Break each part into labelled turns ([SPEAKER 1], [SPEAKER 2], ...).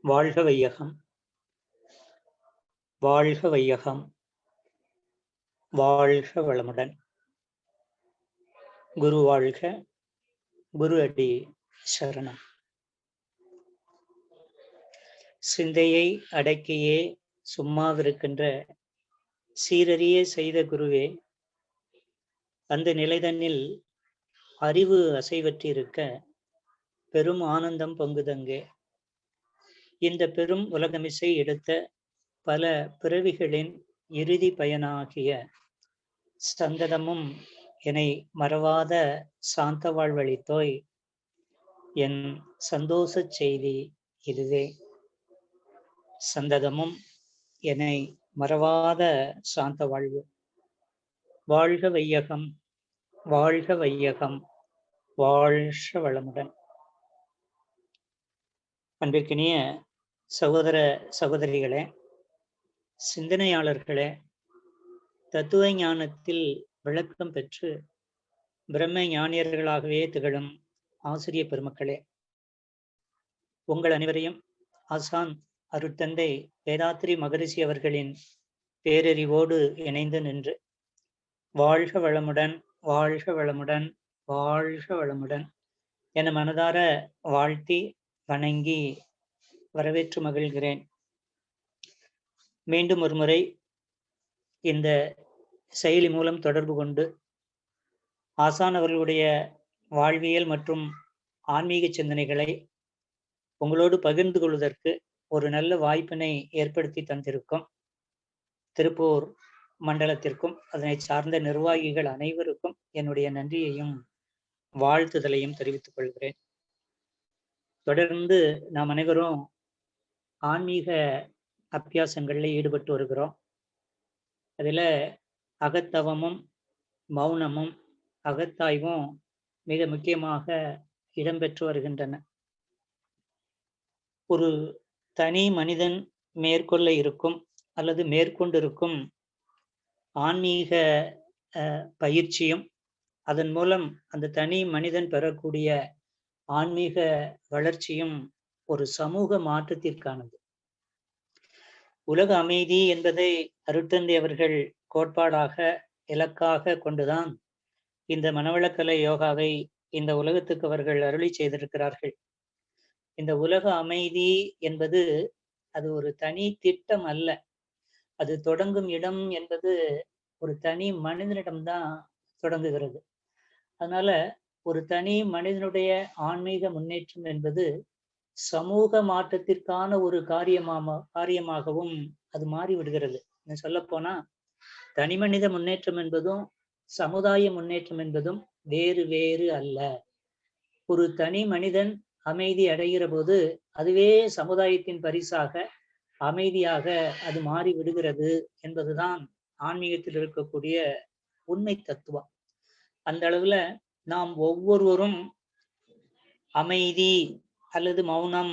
[SPEAKER 1] வாழ்க வையகம், வாழ்க வையகம், வாழ்க வளமுடன். குரு வாழ்க, குரு அடி சரணம். சிந்தையை அடக்கியே சும்மாவிருக்கின்ற சீரறிய செய்த குருவே, அந்த நிலைதன்னில் அறிவு அசைவற்றிருக்க பெரும் ஆனந்தம் பொங்குதங்கே. இந்த பெரும் உலகமிசை எடுத்த பல பிறவிகளின் இறுதி பயனாகிய சந்ததமும் என்னை மறவாத சாந்த வாழ்வழித்தோய். என் சந்தோஷ செய்தி இதுவே. சந்ததமும் என்னை மறவாத சாந்த வாழ்வு. வாழ்க வையகம், வாழ்க வையகம், வாழ்க வளமுடன். அன்பிற்கினிய சகோதர சகோதரிகளே, சிந்தனையாளர்களே, தத்துவ ஞானத்தில் விளக்கம் பெற்று பிரம்ம ஞானியர்களாகவே திகழும் ஆசிரிய பெருமக்களே, உங்கள் அனைவரையும் ஆசான் அருட்தந்தை வேதாத்ரி மகரிஷி அவர்களின் பேரறிவோடு இணைந்து நின்று வாழ்க வளமுடன், வாழ்க வளமுடன், வாழ்க வளமுடன் என மனதார வாழ்த்தி வணங்கி வரவேற்று மகிழ்கிறேன். மீண்டும் ஒரு முறை இந்த செயலி மூலம் தொடர்பு கொண்டு ஆசான் அவர்களுடைய வாழ்வியல் மற்றும் ஆன்மீக சிந்தனைகளை உங்களோடு பகிர்ந்து கொள்வதற்கு ஒரு நல்ல வாய்ப்பினை ஏற்படுத்தி தந்திருக்கும் திருப்பூர் மண்டலத்திற்கும் அதனை சார்ந்த நிர்வாகிகள் அனைவருக்கும் என்னுடைய நன்றியையும் வாழ்த்துதலையும் தெரிவித்துக் கொள்கிறேன். தொடர்ந்து நாம் அனைவரும் ஆன்மீக அபியாசங்களில் ஈடுபட்டு வருகிறோம். அதில் அகத்தவமும் மௌனமும் அகத்தாய்வும் மிக முக்கியமாக இடம்பெற்று வருகின்றன. ஒரு தனி மனிதன் மேற்கொள்ள இருக்கும் அல்லது மேற்கொண்டிருக்கும் ஆன்மீக பயிற்சியும் அதன் மூலம் அந்த தனி மனிதன் பெறக்கூடிய ஆன்மீக வளர்ச்சியும் ஒரு சமூக மாற்றத்திற்கானது. உலக அமைதி என்பதை அருட்தந்தை அவர்கள் கோட்பாடாக இலக்காக கொண்டுதான் இந்த மனவளக்கலை யோகாவை இந்த உலகத்துக்கு அவர்கள் அருளி செய்திருக்கிறார்கள். இந்த உலக அமைதி என்பது அது ஒரு தனி திட்டம் அல்ல. அது தொடங்கும் இடம் என்பது ஒரு தனி மனிதனிடம்தான் தொடங்குகிறது. அதனால ஒரு தனி மனிதனுடைய ஆன்மீக முன்னேற்றம் என்பது சமூக மாற்றத்திற்கான ஒரு காரியமாகவும் அது மாறிவிடுகிறது. சொல்ல போனா தனி மனித முன்னேற்றம் என்பதும் சமுதாய முன்னேற்றம் என்பதும் வேறு வேறு அல்ல. ஒரு தனி மனிதன் அமைதி அடைகிற போது அதுவே சமுதாயத்தின் பரிசாக அமைதியாக அது மாறி விடுகிறது என்பதுதான் ஆன்மீகத்தில் இருக்கக்கூடிய உண்மை தத்துவம். அந்த அளவுல நாம் ஒவ்வொருவரும் அமைதி அல்லது மௌனம்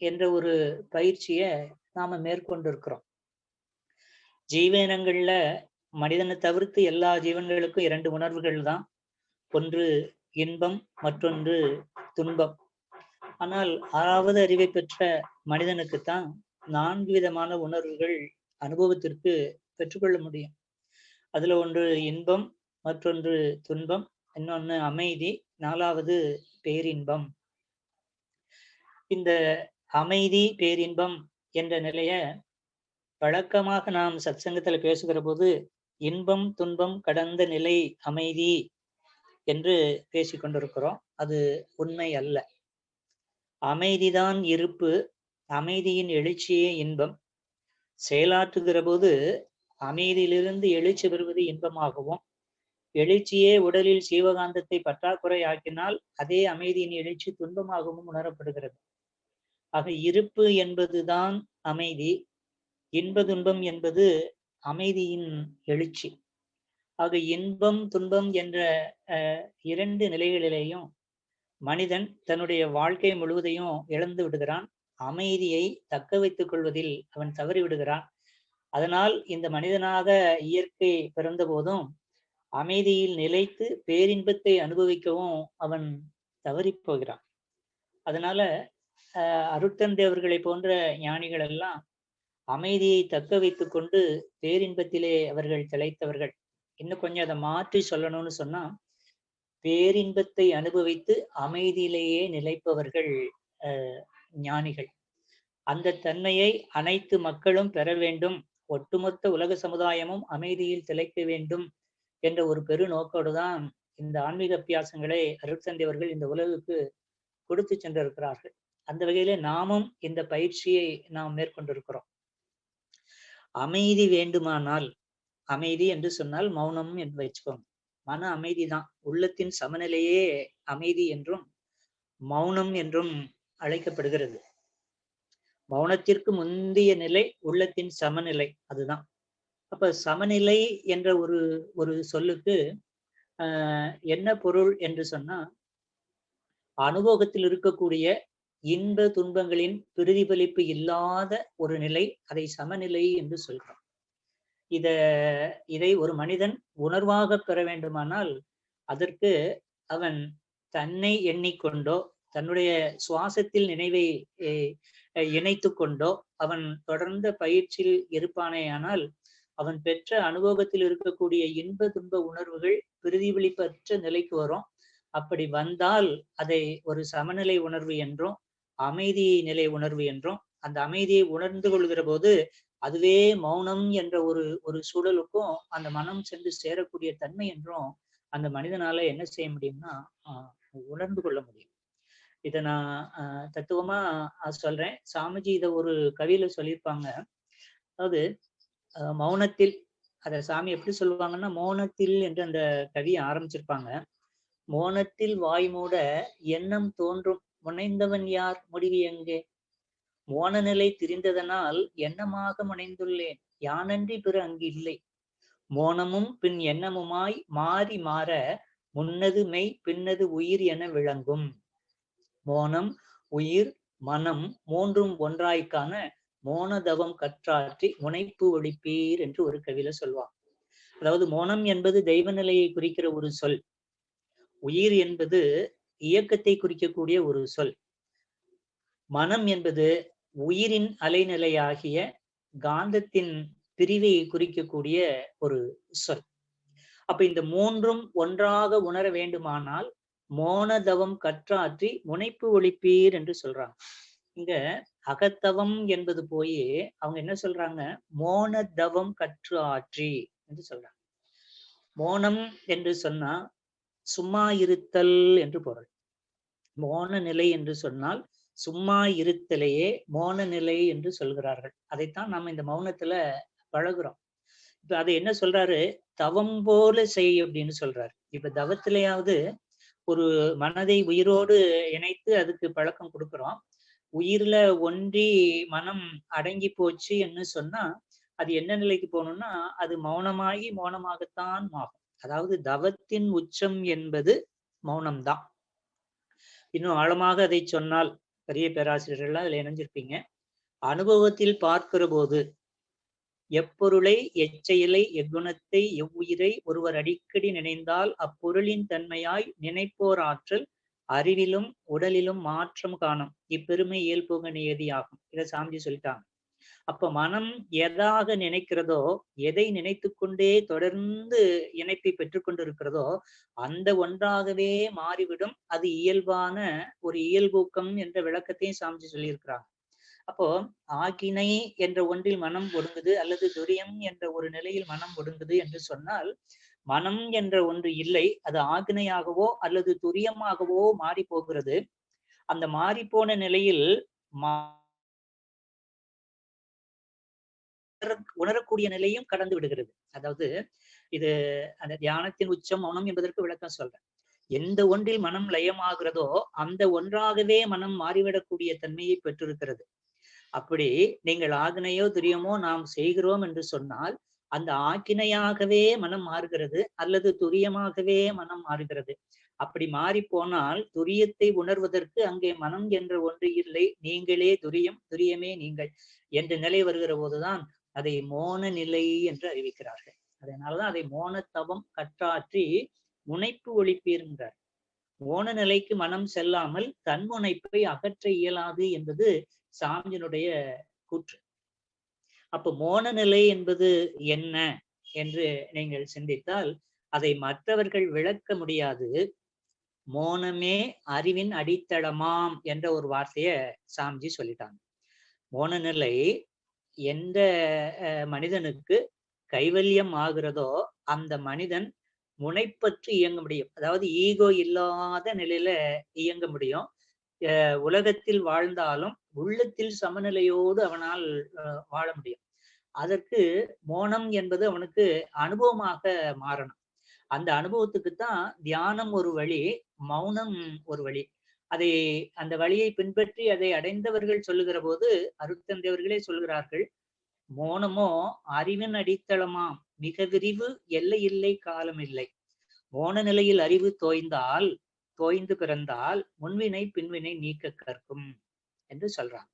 [SPEAKER 1] என்ற ஒரு பயிற்சியை நாம மேற்கொண்டிருக்கிறோம். ஜீவனங்கள்ல மனிதனை தவிர்த்து எல்லா ஜீவன்களுக்கும் 2 உணர்வுகள் தான். ஒன்று இன்பம், மற்றொன்று துன்பம். ஆனால் 6வது அறிவை பெற்ற மனிதனுக்குத்தான் 4 விதமான உணர்வுகள் அனுபவத்திற்கு பெற்றுக்கொள்ள முடியும். அதுல ஒன்று இன்பம், மற்றொன்று துன்பம், இன்னொன்று அமைதி, 4வது பேரின்பம். இந்த அமைதி பேரின்பம் என்ற நிலைய வழக்கமாக நாம் சத்சங்கத்துல பேசுகிற போது இன்பம் துன்பம் கடந்த நிலை அமைதி என்று பேசிக்கொண்டிருக்கிறோம். அது உண்மை அல்ல. அமைதிதான் இருப்பு, அமைதியின் எழுச்சியே இன்பம். செயலாற்றுகிற போது அமைதியிலிருந்து எழுச்சி பெறுவது இன்பமாகவும், எழுச்சியே உடலில் சீவகாந்தத்தை பற்றாக்குறை ஆக்கினால் அதே அமைதியின் எழுச்சி துன்பமாகவும் உணரப்படுகிறது. ஆக இருப்பு என்பதுதான் அமைதி, இன்ப துன்பம் என்பது அமைதியின் எழுச்சி. ஆக இன்பம் துன்பம் என்ற 2 நிலைகளிலேயும் மனிதன் தன்னுடைய வாழ்க்கை முழுவதையும் இழந்து விடுகிறான். அமைதியை தக்க வைத்துக் கொள்வதில் அவன் தவறி விடுகிறான். அதனால் இந்த மனிதனாக இயற்கை பிறந்த போதும் அமைதியில் நிலைத்து பேரின்பத்தை அனுபவிக்கவும் அவன் தவறி போகிறான். அதனால அருட்தந்தை அவர்களை போன்ற ஞானிகள் எல்லாம் அமைதியை தக்க வைத்துக் கொண்டு பேரின்பத்திலே அவர்கள் திளைத்தவர்கள். இன்னும் கொஞ்சம் அதை மாற்றி சொல்லணும்னு சொன்னா, பேரின்பத்தை அனுபவித்து அமைதியிலேயே நிலைப்பவர்கள் ஞானிகள். அந்த தன்மையை அனைத்து மக்களும் பெற வேண்டும், ஒட்டுமொத்த உலக சமுதாயமும் அமைதியில் திளைக்க வேண்டும் என்ற ஒரு பெரு நோக்கோடு தான் இந்த ஆன்மீக அபியாசங்களை அருட்தந்தை அவர்கள் இந்த உலகுக்கு கொடுத்து சென்றிருக்கிறார்கள். அந்த வகையிலே நாமும் இந்த பயிற்சியை நாம் மேற்கொண்டிருக்கிறோம். அமைதி வேண்டுமானால், அமைதி என்று சொன்னால் மௌனம் என்று வச்சுக்கோங்க. மன அமைதி தான், உள்ளத்தின் சமநிலையே அமைதி என்றும் மௌனம் என்றும் அழைக்கப்படுகிறது. மௌனத்திற்கு முந்தைய நிலை உள்ளத்தின் சமநிலை, அதுதான். அப்ப சமநிலை என்ற ஒரு சொல்லுக்கு என்ன பொருள் என்று சொன்னா, அனுபவத்தில் இருக்கக்கூடிய இன்ப துன்பங்களின் பிரதிபலிப்பு இல்லாத ஒரு நிலை, அதை சமநிலை என்று சொல்கிறோம். இதை ஒரு மனிதன் உணர்வாக பெற வேண்டுமானால் அதற்கு அவன் தன்னை எண்ணிக்கொண்டோ தன்னுடைய சுவாசத்தில் நினைவை இணைத்து கொண்டோ அவன் தொடர்ந்த பயிற்சியில் இருப்பானேயானால் அவன் பெற்ற அனுபவத்தில் இருக்கக்கூடிய இன்ப துன்ப உணர்வுகள் பிரதிபலிப்பற்ற நிலைக்கு வரும். அப்படி வந்தால் அதை ஒரு சமநிலை உணர்வு என்றும் அமைதி நிலை உணர்வு என்றும், அந்த அமைதியை உணர்ந்து கொள்கிற போது அதுவே மௌனம் என்ற ஒரு சூழலுக்கும் அந்த மனம் சென்று சேரக்கூடிய தன்மை என்றும் அந்த மனிதனால என்ன செய்ய முடியும்னா உணர்ந்து கொள்ள முடியும். இதை நான் தத்துவமா சொல்றேன். சாமிஜி இதை ஒரு கவியில சொல்லியிருப்பாங்க. அதாவது மௌனத்தில், அத சாமி எப்படி சொல்லுவாங்கன்னா, மௌனத்தில் என்று அந்த கவியை ஆரம்பிச்சிருப்பாங்க. மௌனத்தில் வாய் மூட எண்ணம் தோன்றும், முனைந்தவன் யார், முடிவு எங்கே? மோன நிலை திரிந்ததனால் எண்ணமாக முனைந்துள்ளேன், யானன்றி பிற அங்கு இல்லை. மோனமும் பின் எண்ணமுமாய் மாறி மாற முன்னது மெய் பின்னது உயிர் என விளங்கும். மோனம், உயிர், மனம் மூன்றும் ஒன்றாய்க்கான மோனதவம் கற்றாற்றி முனைப்பு ஒழிப்பீர் என்று ஒரு கவியில சொல்வார். அதாவது மோனம் என்பது தெய்வ நிலையை குறிக்கிற ஒரு சொல். உயிர் என்பது இயக்கத்தை குறிக்கக்கூடிய ஒரு சொல். மனம் என்பது உயிரின் அலைநிலையாகிய காந்தத்தின் பிரிவை குறிக்கக்கூடிய ஒரு சொல். அப்ப இந்த மூன்றும் ஒன்றாக உணர வேண்டுமானால் மோனதவம் கற்றாற்றி முனைப்பு ஒழிப்பீர் என்று சொல்றாங்க. இங்க அகத்தவம் என்பது போய் அவங்க என்ன சொல்றாங்க, மோனதவம் கற்று ஆற்றி என்று சொல்றாங்க. மோனம் என்று சொன்னா சும்மா இருத்தல் என்று பொருள். மோன நிலை என்று சொன்னால் சும்மா இருத்தலையே மோன நிலை என்று சொல்கிறார்கள். அதைத்தான் நம்ம இந்த மௌனத்துல பழகுறோம். இப்ப அதை என்ன சொல்றாரு, தவம் போல செய் அப்படின்னு சொல்றாரு. இப்ப தவத்திலேயாவது ஒரு மனதை உயிரோடு இணைத்து அதுக்கு பழக்கம் கொடுக்குறோம். உயிர்ல ஒன்றி மனம் அடங்கி போச்சு என்று சொன்னா அது என்ன நிலைக்கு போகணும்னா அது மௌனமாகி மௌனமாகத்தான் ஆகும். அதாவது தவத்தின் உச்சம் என்பது மௌனம்தான். இன்னும் ஆழமாக அதை சொன்னால், பெரிய பேராசிரியர்கள்லாம் அதுல இணைஞ்சிருப்பீங்க. அனுபவத்தில் பார்க்கிற போது எப்பொருளை, எச்செயலை, எக்குணத்தை, எவ்வுயிரை ஒருவர் அடிக்கடி நினைந்தால் அப்பொருளின் தன்மையாய் நினைப்போர் ஆற்றல் அறிவிலும் உடலிலும் மாற்றம் காணும். இப்பெருமை இயல்புக நியதியாகும். இதை சாமிஜி சொல்லிட்டாங்க. அப்ப மனம் எதாக நினைக்கிறதோ, எதை நினைத்து கொண்டே தொடர்ந்து இணைப்பை பெற்றுக்கொண்டு இருக்கிறதோ அந்த ஒன்றாகவே மாறிவிடும். அது இயல்பான ஒரு இயல்பூக்கம் என்ற விளக்கத்தையும் சாமிஜி சொல்லியிருக்கிறாங்க. அப்போ ஆகினை என்ற ஒன்றில் மனம் ஒடுங்குது அல்லது துரியம் என்ற ஒரு நிலையில் மனம் ஒடுங்குது என்று சொன்னால் மனம் என்ற ஒன்று இல்லை, அது ஆகினையாகவோ அல்லது துரியமாகவோ மாறி போகிறது. அந்த மாறிப்போன நிலையில் உணரக்கூடிய நிலையும் கடந்து விடுகிறது. அதாவது இது அந்த தியானத்தின் உச்சம் மௌனம் என்பதற்கு விளக்கம் சொல்றேன். எந்த ஒன்றில் மனம் லயமாகிறதோ அந்த ஒன்றாகவே மனம் மாறிவிடக்கூடிய தன்மையை பெற்றிருக்கிறது. அப்படி நீங்கள் ஆக்னையோ துரியமோ நாம் செய்கிறோம் என்று சொன்னால் அந்த ஆக்கினையாகவே மனம் மாறுகிறது அல்லது துரியமாகவே மனம் மாறுகிறது. அப்படி மாறி போனால் துரியத்தை உணர்வதற்கு அங்கே மனம் என்ற ஒன்று இல்லை, நீங்களே துரியம், துரியமே நீங்கள் என்ற நிலை வருகிற போதுதான் அதை மோன நிலை என்று அறிவிக்கிறார்கள். அதனாலதான் அதை மோனத்தவம் கற்றாற்றி முனைப்பு ஒழிப்பீர்கிறார். மோன நிலைக்கு மனம் செல்லாமல் தன்முனைப்பை அகற்ற இயலாது என்பது சாமியினுடைய கூற்று. அப்ப மோன நிலை என்பது என்ன என்று நீங்கள் சிந்தித்தால் அதை மற்றவர்கள் விளக்க முடியாது. மோனமே அறிவின் அடித்தளமாம் என்ற ஒரு வார்த்தைய சாமிஜி சொல்லிட்டாங்க. மோன நிலை எந்த மனிதனுக்கு கைவல்யம் ஆகிறதோ அந்த மனிதன் முனைப்பற்று இயங்க முடியும். அதாவது ஈகோ இல்லாத நிலையில இயங்க முடியும். உலகத்தில் வாழ்ந்தாலும் உள்ளத்தில் சமநிலையோடு அவனால் வாழ முடியும். அதற்கு மோனம் என்பது அவனுக்கு அனுபவமாக மாறணும். அந்த அனுபவத்துக்குத்தான் தியானம் ஒரு வழி, மௌனம் ஒரு வழி. அந்த வழியை பின்பற்றி அதை அடைந்தவர்கள் சொல்லுகிற போது அருட்தந்தையவர்களே சொல்கிறார்கள், மோனமோ அறிவின் அடித்தளமாம், மிக விரிவு, எல்லை இல்லை, காலம் இல்லை. மோன நிலையில் அறிவு தோய்ந்து பிறந்தால் முன்வினை பின்வினை நீக்க கற்கும் என்று சொல்றாங்க.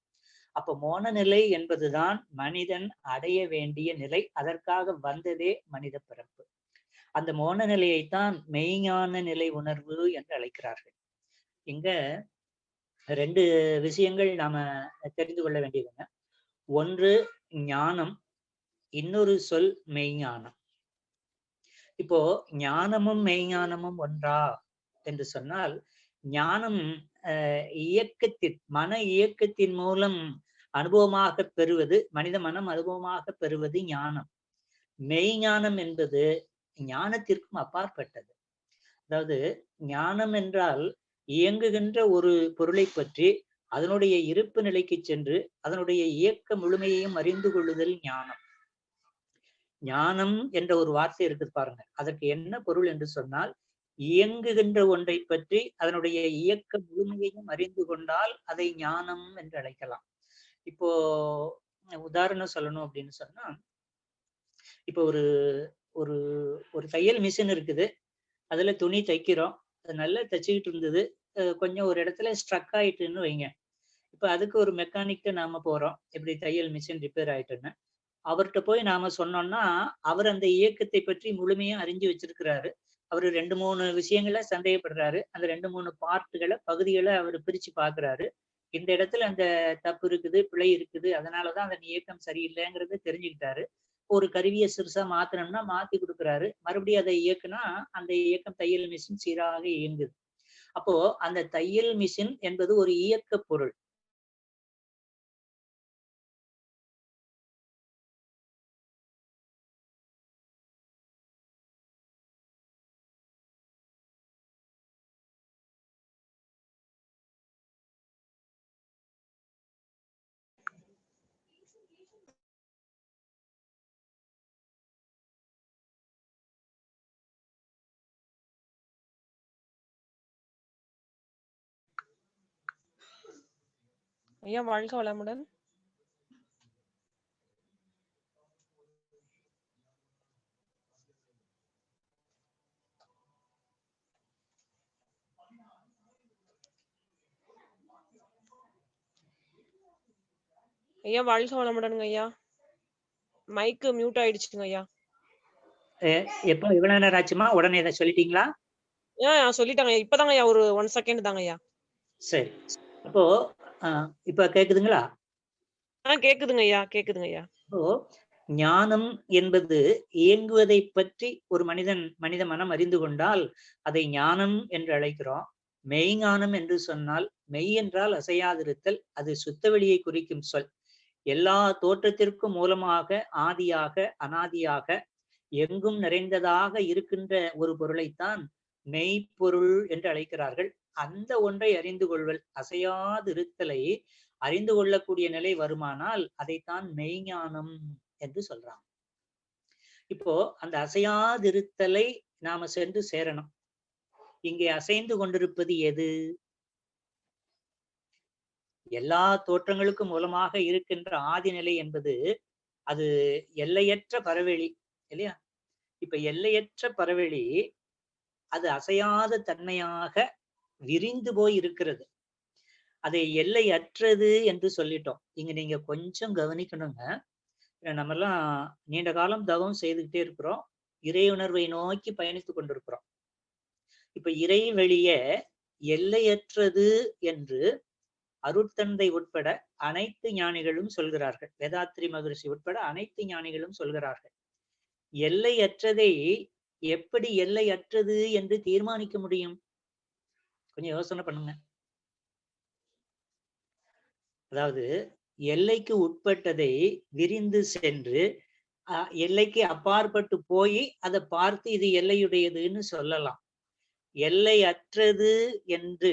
[SPEAKER 1] அப்ப மோன நிலை என்பதுதான் மனிதன் அடைய வேண்டிய நிலை. அதற்காக வந்ததே மனித பிறப்பு. அந்த மோன நிலையைத்தான் மெய்ஞான நிலை உணர்வு என்று அழைக்கிறார்கள். இங்க 2 விஷயங்கள் நாம தெரிந்து கொள்ள வேண்டியதுங்க. ஒன்று ஞானம், இன்னொரு சொல் மெய்ஞானம். இப்போ ஞானமும் மெய்ஞானமும் ஒன்றா என்று சொன்னால், ஞானம் மன இயக்கத்தின் மூலம் அனுபவமாக பெறுவது, மனித மனம் அனுபவமாக பெறுவது ஞானம். மெய்ஞானம் என்பது ஞானத்திற்கும் அப்பாற்பட்டது. அதாவது ஞானம் என்றால் இயங்குகின்ற ஒரு பொருளை பற்றி அதனுடைய இருப்பு நிலைக்கு சென்று அதனுடைய இயக்க முழுமையையும் அறிந்து கொள்ளுதல் ஞானம். ஞானம் என்ற ஒரு வார்த்தை இருக்குது பாருங்க. அதற்கு என்ன பொருள் என்று சொன்னால், இயங்குகின்ற ஒன்றை பற்றி அதனுடைய இயக்க முழுமையையும் அறிந்து கொண்டால் அதை ஞானம் என்று அழைக்கலாம். இப்போ உதாரணம் சொல்லணும் அப்படின்னு சொன்னா, இப்போ ஒரு ஒரு ஒரு தையல் மிஷின் இருக்குது. அதுல துணி தைக்கிறோம். அது நல்லா தைச்சுக்கிட்டு இருந்தது. கொஞ்சம் ஒரு இடத்துல ஸ்ட்ரக் ஆயிட்டுன்னு வைங்க. இப்ப அதுக்கு ஒரு மெக்கானிக்க நாம போறோம். இப்படி தையல் மிஷின் ரிப்பேர் ஆயிட்டுன்னு. அவர்கிட்ட போய் நாம சொன்னோம்னா, அவர் அந்த இயக்கத்தை பற்றி முழுமையா அறிஞ்சு வச்சிருக்கிறாரு. அவரு 2, 3 விஷயங்கள சந்தேகப்படுறாரு. அந்த 2, 3 பகுதிகளை அவர் பிரிச்சு பார்க்கிறாரு. இந்த இடத்துல அந்த தப்பு இருக்குது, பிழை இருக்குது. அதனாலதான் அந்த இயக்கம் சரியில்லைங்கிறத தெரிஞ்சுக்கிட்டாரு. ஒரு கருவியை சிறுசா மாத்தணும்னா மாத்தி கொடுக்குறாரு. மறுபடியும் அதை இயக்குனா அந்த இயக்கம் தையல் மிஷின் சீராக இயங்குது. அப்போ அந்த தையல் மிஷின் என்பது ஒரு இயக்க பொருள்.
[SPEAKER 2] ஐயா வாழ்க வளமுடன். ஐயா வாழ்க வளமுடனுங்க ஐயா. மைக் மியூட் ஆயிடுச்சுங்க ஐயா.
[SPEAKER 1] எப்போ இவ்வளவு நேரம் ஆச்சுமா? உடனே இதை சொல்லிட்டீங்களா?
[SPEAKER 2] சொல்லிட்டாங்க. இப்பதாங்க ஐயா ஒரு 1 செகண்ட் தாங்க ஐயா.
[SPEAKER 1] சரி. அப்போ இப்ப கேக்குதுங்களா?
[SPEAKER 2] கேக்குதுங்க ஐயா, கேக்குதுங்க ஐயா.
[SPEAKER 1] ஞானம் என்பது இயங்குவதை பற்றி ஒரு மனித மனம் அறிந்து கொண்டால் அதை ஞானம் என்று அழைக்கிறோம். மெய்ஞானம் என்று சொன்னால், மெய் என்றால் அசையாதிருத்தல். அது சுத்தவெளியை குறிக்கும் சொல். எல்லா தோற்றத்திற்கும் மூலமாக, ஆதியாக, அனாதியாக, எங்கும் நிறைந்ததாக இருக்கின்ற ஒரு பொருளைத்தான் மெய்ப்பொருள் என்று அழைக்கிறார்கள். அந்த ஒன்றை அறிந்து கொள்வல், அசையாதிருத்தலை அறிந்து கொள்ளக்கூடிய நிலை வருமானால் அதைத்தான் மெய்ஞானம் என்று சொல்றாங்க. இப்போ அந்த அசையாதிருத்தலை நாம சென்று சேரணும். இங்கே அசைந்து கொண்டிருப்பது எது? எல்லா தோற்றங்களுக்கும் மூலமாக இருக்கின்ற ஆதிநிலை என்பது அது எல்லையற்ற பரவெளி இல்லையா? இப்ப எல்லையற்ற பரவெளி அது அசையாத தன்மையாக விரிந்து போய் இருக்கிறது. அதை எல்லையற்றது என்று சொல்லிட்டோம். இங்க நீங்க கொஞ்சம் கவனிக்கணுங்க. நம்ம எல்லாம் நீண்ட காலம் தவம் செய்துகிட்டே இருக்கிறோம். இறை உணர்வை நோக்கி பயணித்துக் கொண்டிருக்கிறோம். இப்ப இறைவெளிய எல்லையற்றது என்று அருட்தந்தை உட்பட அனைத்து ஞானிகளும் சொல்கிறார்கள். வேதாத்ரி மகரிஷி உட்பட அனைத்து ஞானிகளும் சொல்கிறார்கள். எல்லையற்றதை எப்படி எல்லையற்றது என்று தீர்மானிக்க முடியும்? கொஞ்சம் யோசனை பண்ணுங்க. அதாவது எல்லைக்கு உட்பட்டதை விரிந்து சென்று எல்லைக்கு அப்பாற்பட்டு போய் அதை பார்த்து இது எல்லையுடையதுன்னு சொல்லலாம். எல்லையற்றது என்று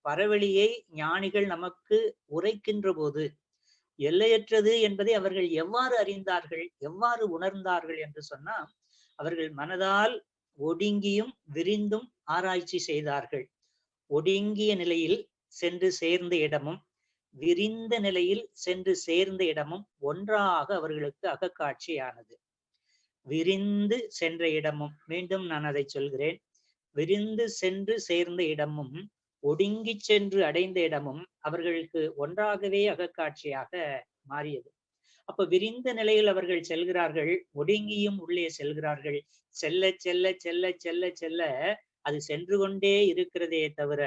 [SPEAKER 1] பரவெளியை ஞானிகள் நமக்கு உரைக்கின்ற போது எல்லையற்றது என்பதை அவர்கள் எவ்வாறு அறிந்தார்கள், எவ்வாறு உணர்ந்தார்கள் என்று சொன்னால், அவர்கள் மனதால் ஒடுங்கியும் விரிந்தும் ஆராய்ச்சி செய்தார்கள். ஒடுங்கிய நிலையில் சென்று சேர்ந்த இடமும் விரிந்த நிலையில் சென்று சேர்ந்த இடமும் ஒன்றாக அவர்களுக்கு அகக்காட்சியானது. விரிந்து சென்ற இடமும், மீண்டும் நான் அதை சொல்கிறேன், விரிந்து சென்று சேர்ந்த இடமும் ஒடுங்கி சென்று அடைந்த இடமும் அவர்களுக்கு ஒன்றாகவே அகக்காட்சியாக மாறியது. அப்ப விரிந்த நிலையில் அவர்கள் செல்கிறார்கள், ஒடுங்கியும் உள்ளே செல்கிறார்கள். செல்ல செல்ல செல்ல செல்ல செல்ல அது சென்று கொண்டே இருக்கிறதே தவிர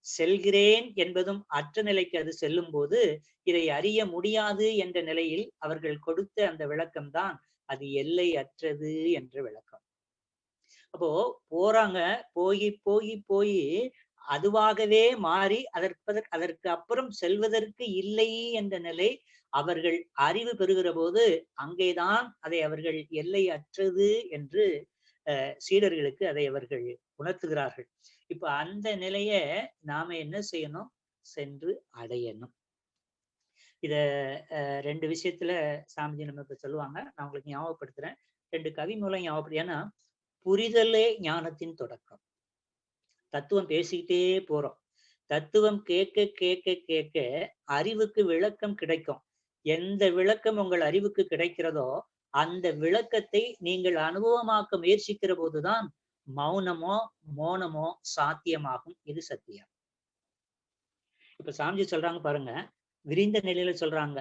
[SPEAKER 1] செல்கிறேன் என்பதும் அற்ற நிலைக்கு அது செல்லும் போது இதை அறிய முடியாது என்ற நிலையில் அவர்கள் கொடுத்த அந்த விளக்கம்தான் அது எல்லை அற்றது என்ற விளக்கம். அப்போ போறாங்க, போய் போய் போய் அதுவாகவே மாறி அதற்கு அப்புறம் செல்வதற்கு இல்லை என்ற நிலை அவர்கள் அறிவு பெறுகிற போது அங்கேதான் அதை அவர்கள் எல்லை அற்றது என்று சீடர்களுக்கு அதை அவர்கள் உணர்த்துகிறார்கள். இப்ப அந்த நிலைய நாம என்ன செய்யணும்? சென்று அடையணும். இத 2 விஷயத்துல சாமிஜி நம்ம இப்ப சொல்லுவாங்க, நான் உங்களுக்கு ஞாபகப்படுத்துறேன். 2 கவி மூலம் ஞாபகப்படுத்த. ஏன்னா புரிதலே ஞானத்தின் தொடக்கம். தத்துவம் பேசிக்கிட்டே போறோம். தத்துவம் கேட்க கேட்க கேட்க அறிவுக்கு விளக்கம் கிடைக்கும். எந்த விளக்கம் உங்கள் அறிவுக்கு கிடைக்கிறதோ அந்த விளக்கத்தை நீங்கள் அனுபவமாக்க முயற்சிக்கிற போதுதான் மௌனமோ மோனமோ சாத்தியமாகும். இது சத்தியம். இப்ப சாமிஜி சொல்றாங்க பாருங்க, விரிந்த நிலையில சொல்றாங்க,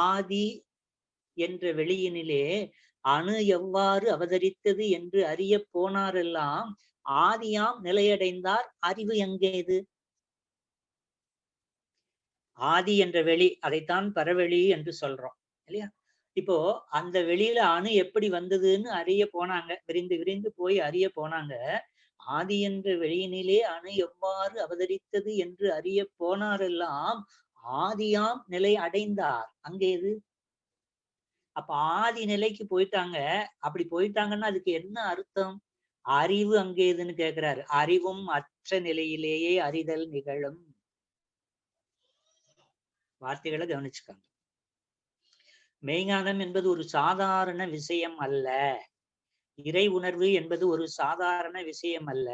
[SPEAKER 1] ஆதி என்ற வெளியினிலே அணு எவ்வாறு அவதரித்தது என்று அறிய போனாரெல்லாம் ஆதியாம் நிலையடைந்தார். அறிவு எங்கேது? ஆதி என்ற வெளி, அதைத்தான் பரவெளி என்று சொல்றோம் இல்லையா? இப்போ அந்த வெளியில அணு எப்படி வந்ததுன்னு அறிய போனாங்க, விரிந்து விரிந்து போய் அறிய போனாங்க. ஆதி என்ற வெளியினிலே அணு எவ்வாறு அவதரித்தது என்று அறிய போனாரெல்லாம் ஆதியாம் நிலை அடைந்தார். அங்கேது? அப்ப ஆதி நிலைக்கு போயிட்டாங்க. அப்படி போயிட்டாங்கன்னா அதுக்கு என்ன அர்த்தம்? அறிவு அங்கேதுன்னு கேட்கிறாரு. அறிவும் அற்ற நிலையிலேயே அறிதல் நிகழும். வார்த்தைகளை கவனிச்சுக்காங்க. மெய்ஞானம் என்பது ஒரு சாதாரண விஷயம் அல்ல. இறை உணர்வு என்பது ஒரு சாதாரண விஷயம் அல்ல.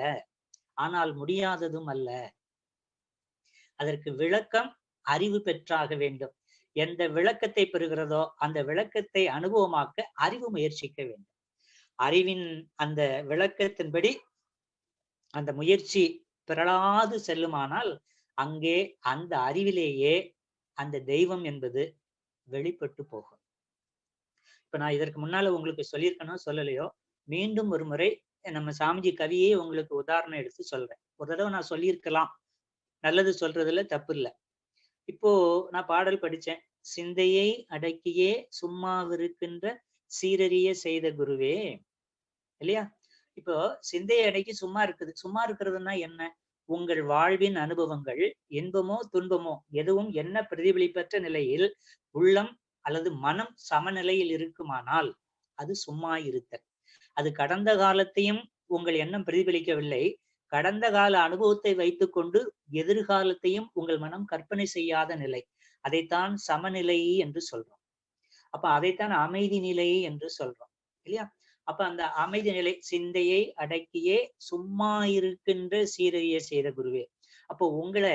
[SPEAKER 1] ஆனால் முடியாததும் அல்ல. அதற்கு விளக்கம் அறிவு பெற்றாக வேண்டும். எந்த விளக்கத்தை பெறுகிறதோ அந்த விளக்கத்தை அனுபவமாக்க அறிவு முயற்சிக்க வேண்டும். அறிவின் அந்த விளக்கத்தின்படி அந்த முயற்சி பிறழாது செல்லுமானால் அங்கே அந்த அறிவிலேயே அந்த தெய்வம் என்பது வெளிப்பட்டு போகும். இப்ப நான் இதற்கு முன்னால உங்களுக்கு சொல்லியிருக்கணும், சொல்லலையோ, மீண்டும் ஒரு முறை நம்ம சாமிஜி கவியே உங்களுக்கு உதாரணம் எடுத்து சொல்றேன். ஒரு தடவை நான் சொல்லியிருக்கலாம், நல்லது சொல்றதுல தப்பு இல்லை. இப்போ நான் பாடல் படிச்சேன், சிந்தையை அடக்கியே சும்மாவிருக்கின்ற சீரறிய செய்த குருவே, இல்லையா? இப்போ சிந்தையை அடக்கி சும்மா இருக்குது. சும்மா இருக்கிறதுனா என்ன? உங்கள் வாழ்வின் அனுபவங்கள் இன்பமோ துன்பமோ எதுவும் என்ன பிரதிபலிப்பற்ற நிலையில் உள்ளம் அல்லது மனம் சமநிலையில் இருக்குமானால் அது சும்மா இருத்தல். அது கடந்த காலத்தையும் உங்கள் எண்ணம் பிரதிபலிக்கவில்லை. கடந்த கால அனுபவத்தை வைத்துக்கொண்டு எதிர்காலத்தையும் உங்கள் மனம் கற்பனை செய்யாத நிலை, அதைத்தான் சமநிலை என்று சொல்றோம். அப்ப அதைத்தான் அமைதி நிலை என்று சொல்றோம் இல்லையா? அப்ப அந்த அமைதி நிலை, சிந்தையை அடக்கியே சும்மா இருக்கின்ற சீரறிய செய்த குருவே. அப்போ உங்களை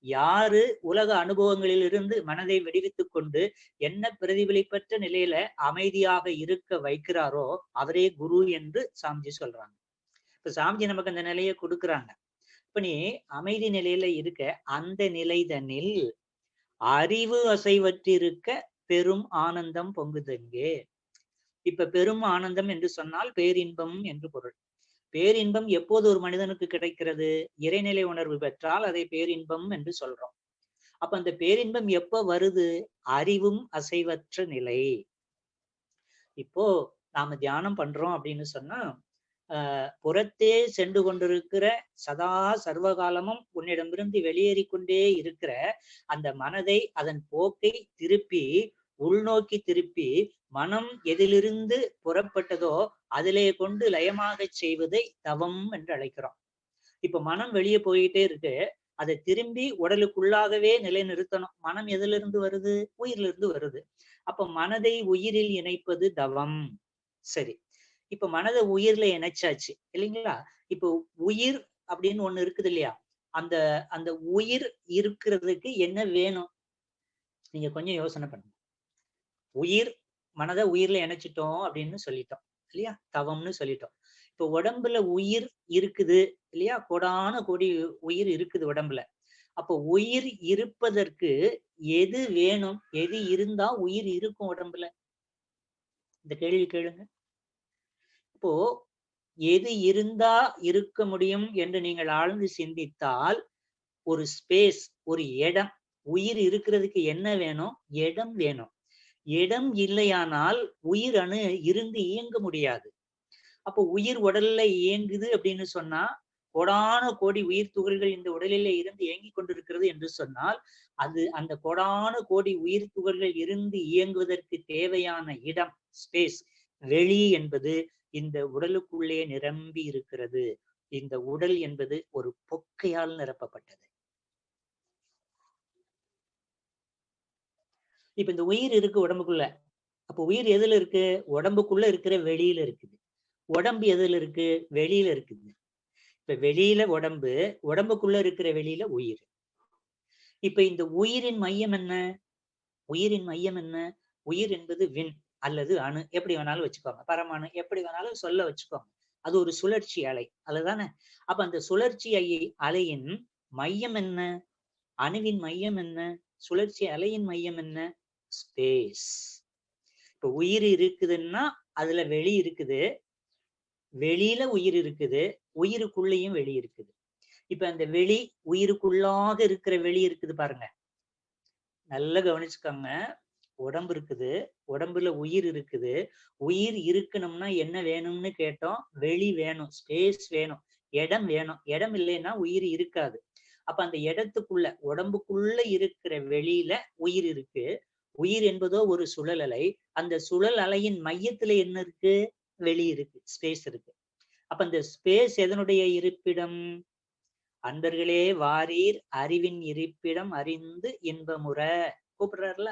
[SPEAKER 1] யாரு உலக அனுபவங்களில் இருந்து மனதை விடுவித்துக் கொண்டு என்ன பிரதிபலிப்பற்ற நிலையில அமைதியாக இருக்க வைக்கிறாரோ அவரே குரு என்று சாமிஜி சொல்றாங்க. இப்ப சாமிஜி நமக்கு அந்த நிலையை கொடுக்குறாங்க. இப்ப நீ அமைதி நிலையில இருக்க, அந்த நிலைதனில் அறிவு அசைவற்றிருக்க பெரும் ஆனந்தம் பொங்குதெங்கே. இப்ப பெரும் ஆனந்தம் என்று சொன்னால் பேரின்பம் என்று பொருள். பேரின்பம் எப்போது ஒரு மனிதனுக்கு கிடைக்கிறது? இறைநிலை உணர்வு பெற்றால் அதை பேரின்பம் என்று சொல்றோம். அப்ப அந்த பேரின்பம் எப்ப வருது? அறிவும் அசைவற்ற நிலை. இப்போ நாம தியானம் பண்றோம் அப்படின்னு சொன்னா, புறத்தே சென்று கொண்டிருக்கிற சதா சர்வகாலமும் உன்னிடமிருந்து வெளியேறிக் கொண்டே இருக்கிற அந்த மனதை அதன் போக்கை திருப்பி உள்நோக்கி திருப்பி மனம் எதிலிருந்து புறப்பட்டதோ அதிலே கொண்டு லயமாகச் செய்வதை தவம் என்று அழைக்கிறோம். இப்ப மனம் வெளியே போயிட்டே இருக்கு. அதை திரும்பி உடலுக்குள்ளாகவே நிலைநிறுத்தணும். மனம் எதிலிருந்து வருது? உயிரிலிருந்து வருது. அப்ப மனதை உயிரில் இணைப்பது தவம். சரி, இப்ப மனதை உயிர்ல இணைச்சாச்சு இல்லைங்களா? இப்போ உயிர் அப்படின்னு ஒண்ணு இருக்குது இல்லையா? அந்த அந்த உயிர் இருக்கிறதுக்கு என்ன வேணும்? நீங்க கொஞ்சம் யோசனை பண்ணுங்க. உயிர் மனதை உயிர்ல இணைச்சிட்டோம் அப்படின்னு சொல்லிட்டோம் இல்லையா? தவம்னு சொல்லிட்டோம். இப்ப உடம்புல உயிர் இருக்குது இல்லையா? கோடான கோடி உயிர் இருக்குது உடம்புல. அப்போ உயிர் இருப்பதற்கு எது வேணும்? எது இருந்தா உயிர் இருக்கும் உடம்புல? இந்த கேள்வி கேளுங்க. இப்போ எது இருந்தா இருக்க முடியும் என்று நீங்கள் ஆழ்ந்து சிந்தித்தால், ஒரு ஸ்பேஸ், ஒரு இடம். உயிர் இருக்கிறதுக்கு என்ன வேணும்? இடம் வேணும். இடம் இல்லையானால் உயிர் அணு இருந்து இயங்க முடியாது. அப்போ உயிர் உடல்ல இயங்குது அப்படின்னு சொன்னா, கோடான கோடி உயிர் துகள்கள் இந்த உடலிலே இருந்து இயங்கிக் கொண்டிருக்கிறது என்று சொன்னால், அது அந்த கோடான கோடி உயிர் துகள்கள் இருந்து இயங்குவதற்கு தேவையான இடம், ஸ்பேஸ், வெளி என்பது இந்த உடலுக்குள்ளே நிரம்பி இருக்கிறது. இந்த உடல் என்பது ஒரு பொக்கையால் நிரப்பப்பட்டது. இப்ப இந்த உயிர் இருக்கு உடம்புக்குள்ள. அப்ப உயிர் எதுல இருக்கு? உடம்புக்குள்ள இருக்கிற வெளியில இருக்குது. உடம்பு எதுல இருக்கு? வெளியில இருக்குது. இப்ப வெளியில உடம்பு, உடம்புக்குள்ள இருக்கிற வெளியில உயிர். இப்ப இந்த உயிரின் மையம் என்ன? உயிரின் மையம் என்ன? உயிர் என்பது விண் அல்லது அணு. எப்படி வேணாலும் வச்சுக்கோங்க. பரமாணு எப்படி வேணாலும் சொல்ல வச்சுக்கோங்க. அது ஒரு சுழற்சி அலை. அதுதானே? அப்ப அந்த சுழற்சி அலையின் மையம் என்ன? அணுவின் மையம் என்ன? சுழற்சி அலையின் மையம் என்ன? ஸ்பேஸ். இப்ப உயிர் இருக்குதுன்னா அதுல வெளி இருக்குது. வெளியில உயிர் இருக்குது. உயிருக்குள்ளேயும் வெளி இருக்குது. இப்ப அந்த வெளி உயிருக்குள்ளாக இருக்கிற வெளி இருக்குது பாருங்க. நல்லா கவனிச்சுக்கோங்க. உடம்பு இருக்குது. உடம்புல உயிர் இருக்குது. உயிர் இருக்கணும்னா என்ன வேணும்னு கேட்டோம். வெளி வேணும். ஸ்பேஸ் வேணும். இடம் வேணும். இடம் இல்லைன்னா உயிர் இருக்காது. அப்ப அந்த இடத்துக்குள்ள உடம்புக்குள்ள இருக்கிற வெளியில உயிர் இருக்கு. உயிர் என்பதோ ஒரு சுழல் அலை. அந்த சுழல் அலையின் மையத்துல என்ன இருக்கு? வெளி இருக்கு. ஸ்பேஸ் இருக்கு. அப்ப அந்த ஸ்பேஸ் எதனுடைய இருப்பிடம்? அன்பர்களே வாரீர் அறிவின் இருப்பிடம் அறிந்து இன்பமுற கூப்பிடுறாருல.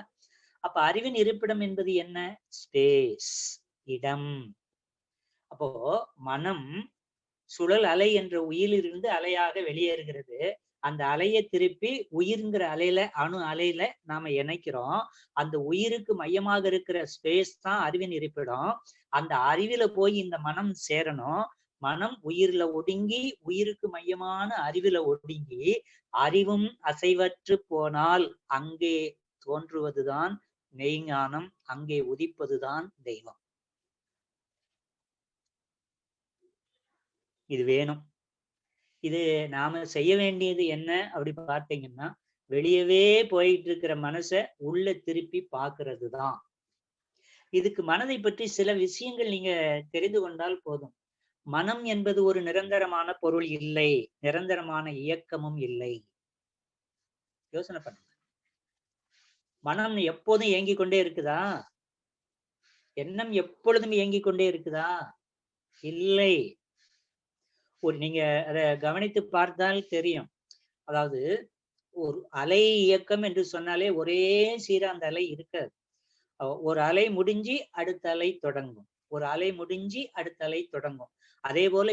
[SPEAKER 1] அப்ப அறிவின் இருப்பிடம் என்பது என்ன? ஸ்பேஸ், இடம். அப்போ மனம் சுழல் அலை என்ற உயிரிலிருந்து அலையாக வெளியேறுகிறது. அந்த அலையை திருப்பி உயிர்ங்கிற அலையில அணு அலையில நாம இணைக்கிறோம். அந்த உயிருக்கு மையமாக இருக்கிற ஸ்பேஸ் தான் அறிவின் இருப்பிடம். அந்த அறிவில போய் இந்த மனம் சேரணும். மனம் உயிர்ல ஒடுங்கி உயிருக்கு மையமான அறிவில ஒடுங்கி அறிவும் அசைவற்று போனால் அங்கே தோன்றுவதுதான் மெய்ஞானம். அங்கே உதிப்பதுதான் தெய்வம். இது வேணும். இது நாம செய்ய வேண்டியது என்ன அப்படி பார்த்தீங்கன்னா, வெளியவே போயிட்டு இருக்கிற மனச உள்ள திருப்பி பார்க்கிறது தான். இதுக்கு மனதை பற்றி சில விஷயங்கள் நீங்க தெரிந்து கொண்டால் போதும். மனம் என்பது ஒரு நிரந்தரமான பொருள் இல்லை. நிரந்தரமான இயக்கமும் இல்லை. யோசனை பண்ணுங்க. மனம் எப்போதும் இயங்கிக் கொண்டே இருக்குதா? எண்ணம் எப்பொழுதும் இயங்கிக் கொண்டே இருக்குதா? இல்லை. நீங்க அதை கவனித்து பார்த்தால் தெரியும். அதாவது ஒரு அலை இயக்கம் என்று சொன்னாலே ஒரே சீரா அந்த அலை இருக்காது. ஒரு அலை முடிஞ்சு அடுத்த அலை தொடங்கும். ஒரு அலை முடிஞ்சு அடுத்த அலை தொடங்கும். அதே போல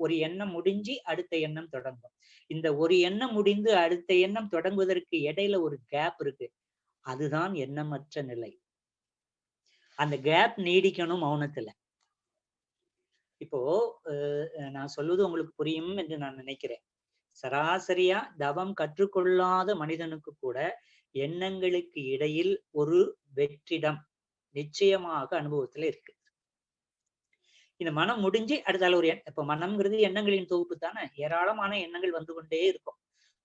[SPEAKER 1] ஒரு எண்ணம் முடிஞ்சு அடுத்த எண்ணம் தொடங்கும். இந்த ஒரு எண்ணம் முடிந்து அடுத்த எண்ணம் தொடங்குவதற்கு இடையில ஒரு கேப் இருக்கு. அதுதான் எண்ணமற்ற நிலை. அந்த கேப் நீடிக்கணும் மௌனத்துல. இப்போ நான் சொல்வது உங்களுக்கு புரியும் என்று நான் நினைக்கிறேன். சராசரியா தவம் கற்றுக்கொள்ளாத மனிதனுக்கு கூட எண்ணங்களுக்கு இடையில் ஒரு வெற்றிடம் நிச்சயமாக அனுபவத்துல இருக்கு. இந்த மனம் முடிஞ்சு அடுத்தால ஒரு இப்ப மனம்ங்கிறது எண்ணங்களின் தொகுப்பு தானே, ஏராளமான எண்ணங்கள் வந்து கொண்டே இருக்கும்.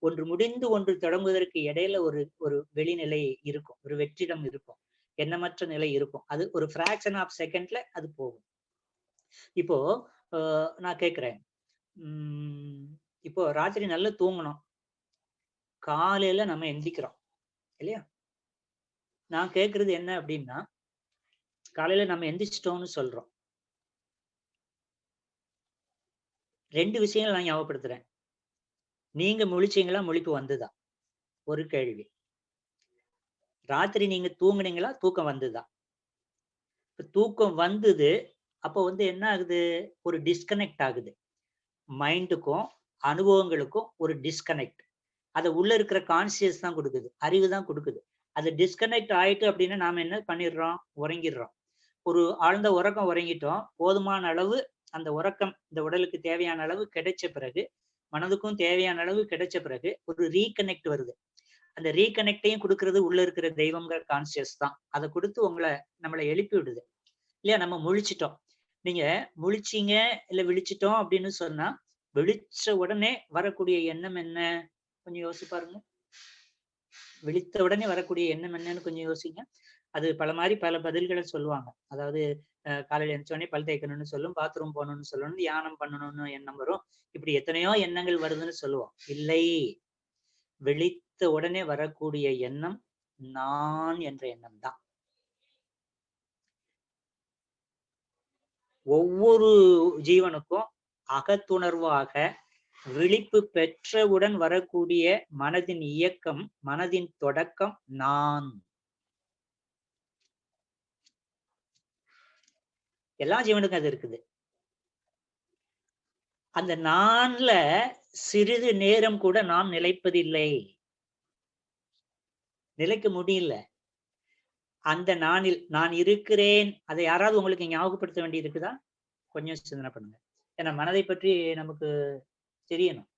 [SPEAKER 1] ஒன்று முடிந்து ஒன்று தொடங்குவதற்கு இடையில ஒரு ஒரு வெளிநிலை இருக்கும், ஒரு வெற்றிடம் இருக்கும், எண்ணமற்ற நிலை இருக்கும். அது ஒரு ஃபிராக்ஷன் ஆஃப் செகண்ட்ல அது போகும். இப்போ நான் கேட்கிறேன், இப்போ ராத்திரி நல்லா தூங்கணும், காலையில நம்ம எந்திக்கிறோம் இல்லையா? நான் கேட்கறது என்ன அப்படின்னா, காலையில நம்ம எந்திரிச்சிட்டோம்னு சொல்றோம். 2 விஷயங்கள் நான் ஞாபகப்படுத்துறேன். நீங்க முழிச்சீங்களா? முழிப்பு வந்துதா? ஒரு கேள்வி. ராத்திரி நீங்க தூங்குனீங்களா? தூக்கம் வந்துதா? இப்ப தூக்கம் வந்தது. அப்போ வந்து என்ன ஆகுது? ஒரு டிஸ்கனெக்ட் ஆகுது. மைண்டுக்கும், அனுபவங்களுக்கும் ஒரு டிஸ்கனெக்ட். அத உள்ள இருக்கிற கான்ஷியஸ் தான் குடுக்குது. அறிவு தான் குடுக்குது. அது டிஸ்கனெக்ட் ஆயிட்டு அப்டின்னா நாம என்ன பண்ணிடுறோம்? உறங்கிடுறோம். ஒரு ஆழ்ந்த உறக்கம் உறங்கிட்டோம். போதுமான அளவு அந்த உறக்கம் இந்த உடலுக்கு தேவையான அளவு கிடைச்ச பிறகு, மனதுக்கும் தேவையான அளவு கிடைச்ச பிறகு ஒரு ரீகனெக்ட் வருது. அந்த ரீகனெக்ட்டையும் குடுக்குறது உள்ள இருக்கிற தெய்வம்ங்கிற கான்ஷியஸ் தான். அத குடுத்து நம்மள எழுப்பி விடுது. இல்லையா? நம்ம முழிச்சுட்டோம். நீங்க முழிச்சீங்க, இல்ல விழிச்சுட்டோம் அப்படின்னு சொன்னா, விழிச்ச உடனே வரக்கூடிய எண்ணம் என்ன? கொஞ்சம் யோசிச்சு பாருங்க. விழித்த உடனே வரக்கூடிய எண்ணம் என்னன்னு கொஞ்சம் யோசிங்க. அது பல பதில்கள சொல்லுவாங்க. அதாவது காலையில எந்திரிச்ச உடனே பல் தேய்க்கணும்னு சொல்லும், பாத்ரூம் போகணும்னு சொல்லணும், தியானம் பண்ணணும்னு எண்ணம் வரும். இப்படி எத்தனையோ எண்ணங்கள் வருதுன்னு சொல்லுவோம். இல்லை. விழித்த உடனே வரக்கூடிய எண்ணம் நான் என்ற எண்ணம் தான். ஒவ்வொரு ஜீவனுக்கும் அகத்துணர்வாக விழிப்பு பெற்றவுடன் வரக்கூடிய மனதின் இயக்கம், மனதின் தொடக்கம் நான். எல்லா ஜீவனுக்கும் அது இருக்குது. அந்த நான்ல சிறிது நேரம் கூட நாம் நிலைப்பதில்லை. நிலைக்க முடியல. அந்த நானில் நான் இருக்கிறேன். அதை யாராவது உங்களுக்கு ஞாபகப்படுத்த வேண்டியது இருக்குதா? கொஞ்சம் சிந்தனை பண்ணுங்க. ஏன்னா மனதை பற்றி நமக்கு தெரியணும்.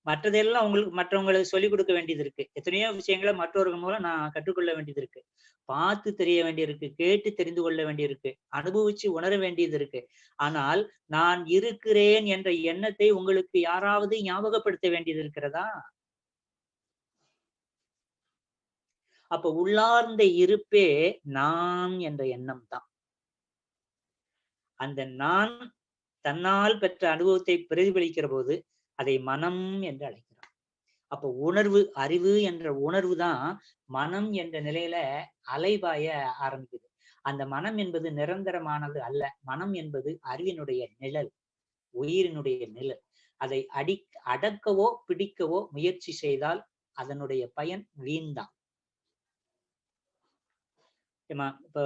[SPEAKER 1] மற்றதெல்லாம் மற்றவங்களுக்கு சொல்லிக் கொடுக்க வேண்டியது இருக்கு. எத்தனையோ விஷயங்கள மற்றவர்கள் மூலம் நான் கற்றுக்கொள்ள வேண்டியது இருக்கு. பார்த்து தெரிய வேண்டியிருக்கு. கேட்டு தெரிந்து கொள்ள வேண்டியிருக்கு. அனுபவிச்சு உணர வேண்டியது இருக்கு. ஆனால் நான் இருக்கிறேன் என்ற எண்ணத்தை உங்களுக்கு யாராவது ஞாபகப்படுத்த வேண்டியது இருக்கிறதா? அப்ப உள்ளார்ந்த இருப்பே நான் என்ற எண்ணம் தான். அந்த நான் தன்னால் பெற்ற அனுபவத்தை பிரதிபலிக்கிற போது அதை மனம் என்று அழைக்கிறோம். அப்போ உணர்வு, அறிவு என்ற உணர்வு தான் மனம் என்ற நிலையில அலைபாய ஆரம்பிக்குது. அந்த மனம் என்பது நிரந்தரமானது அல்ல. மனம் என்பது அறிவினுடைய நிழல், உயிரினுடைய நிழல். அதை அடக்கவோ பிடிக்கவோ முயற்சி செய்தால் அதனுடைய பயன் வீண்தான். இப்போ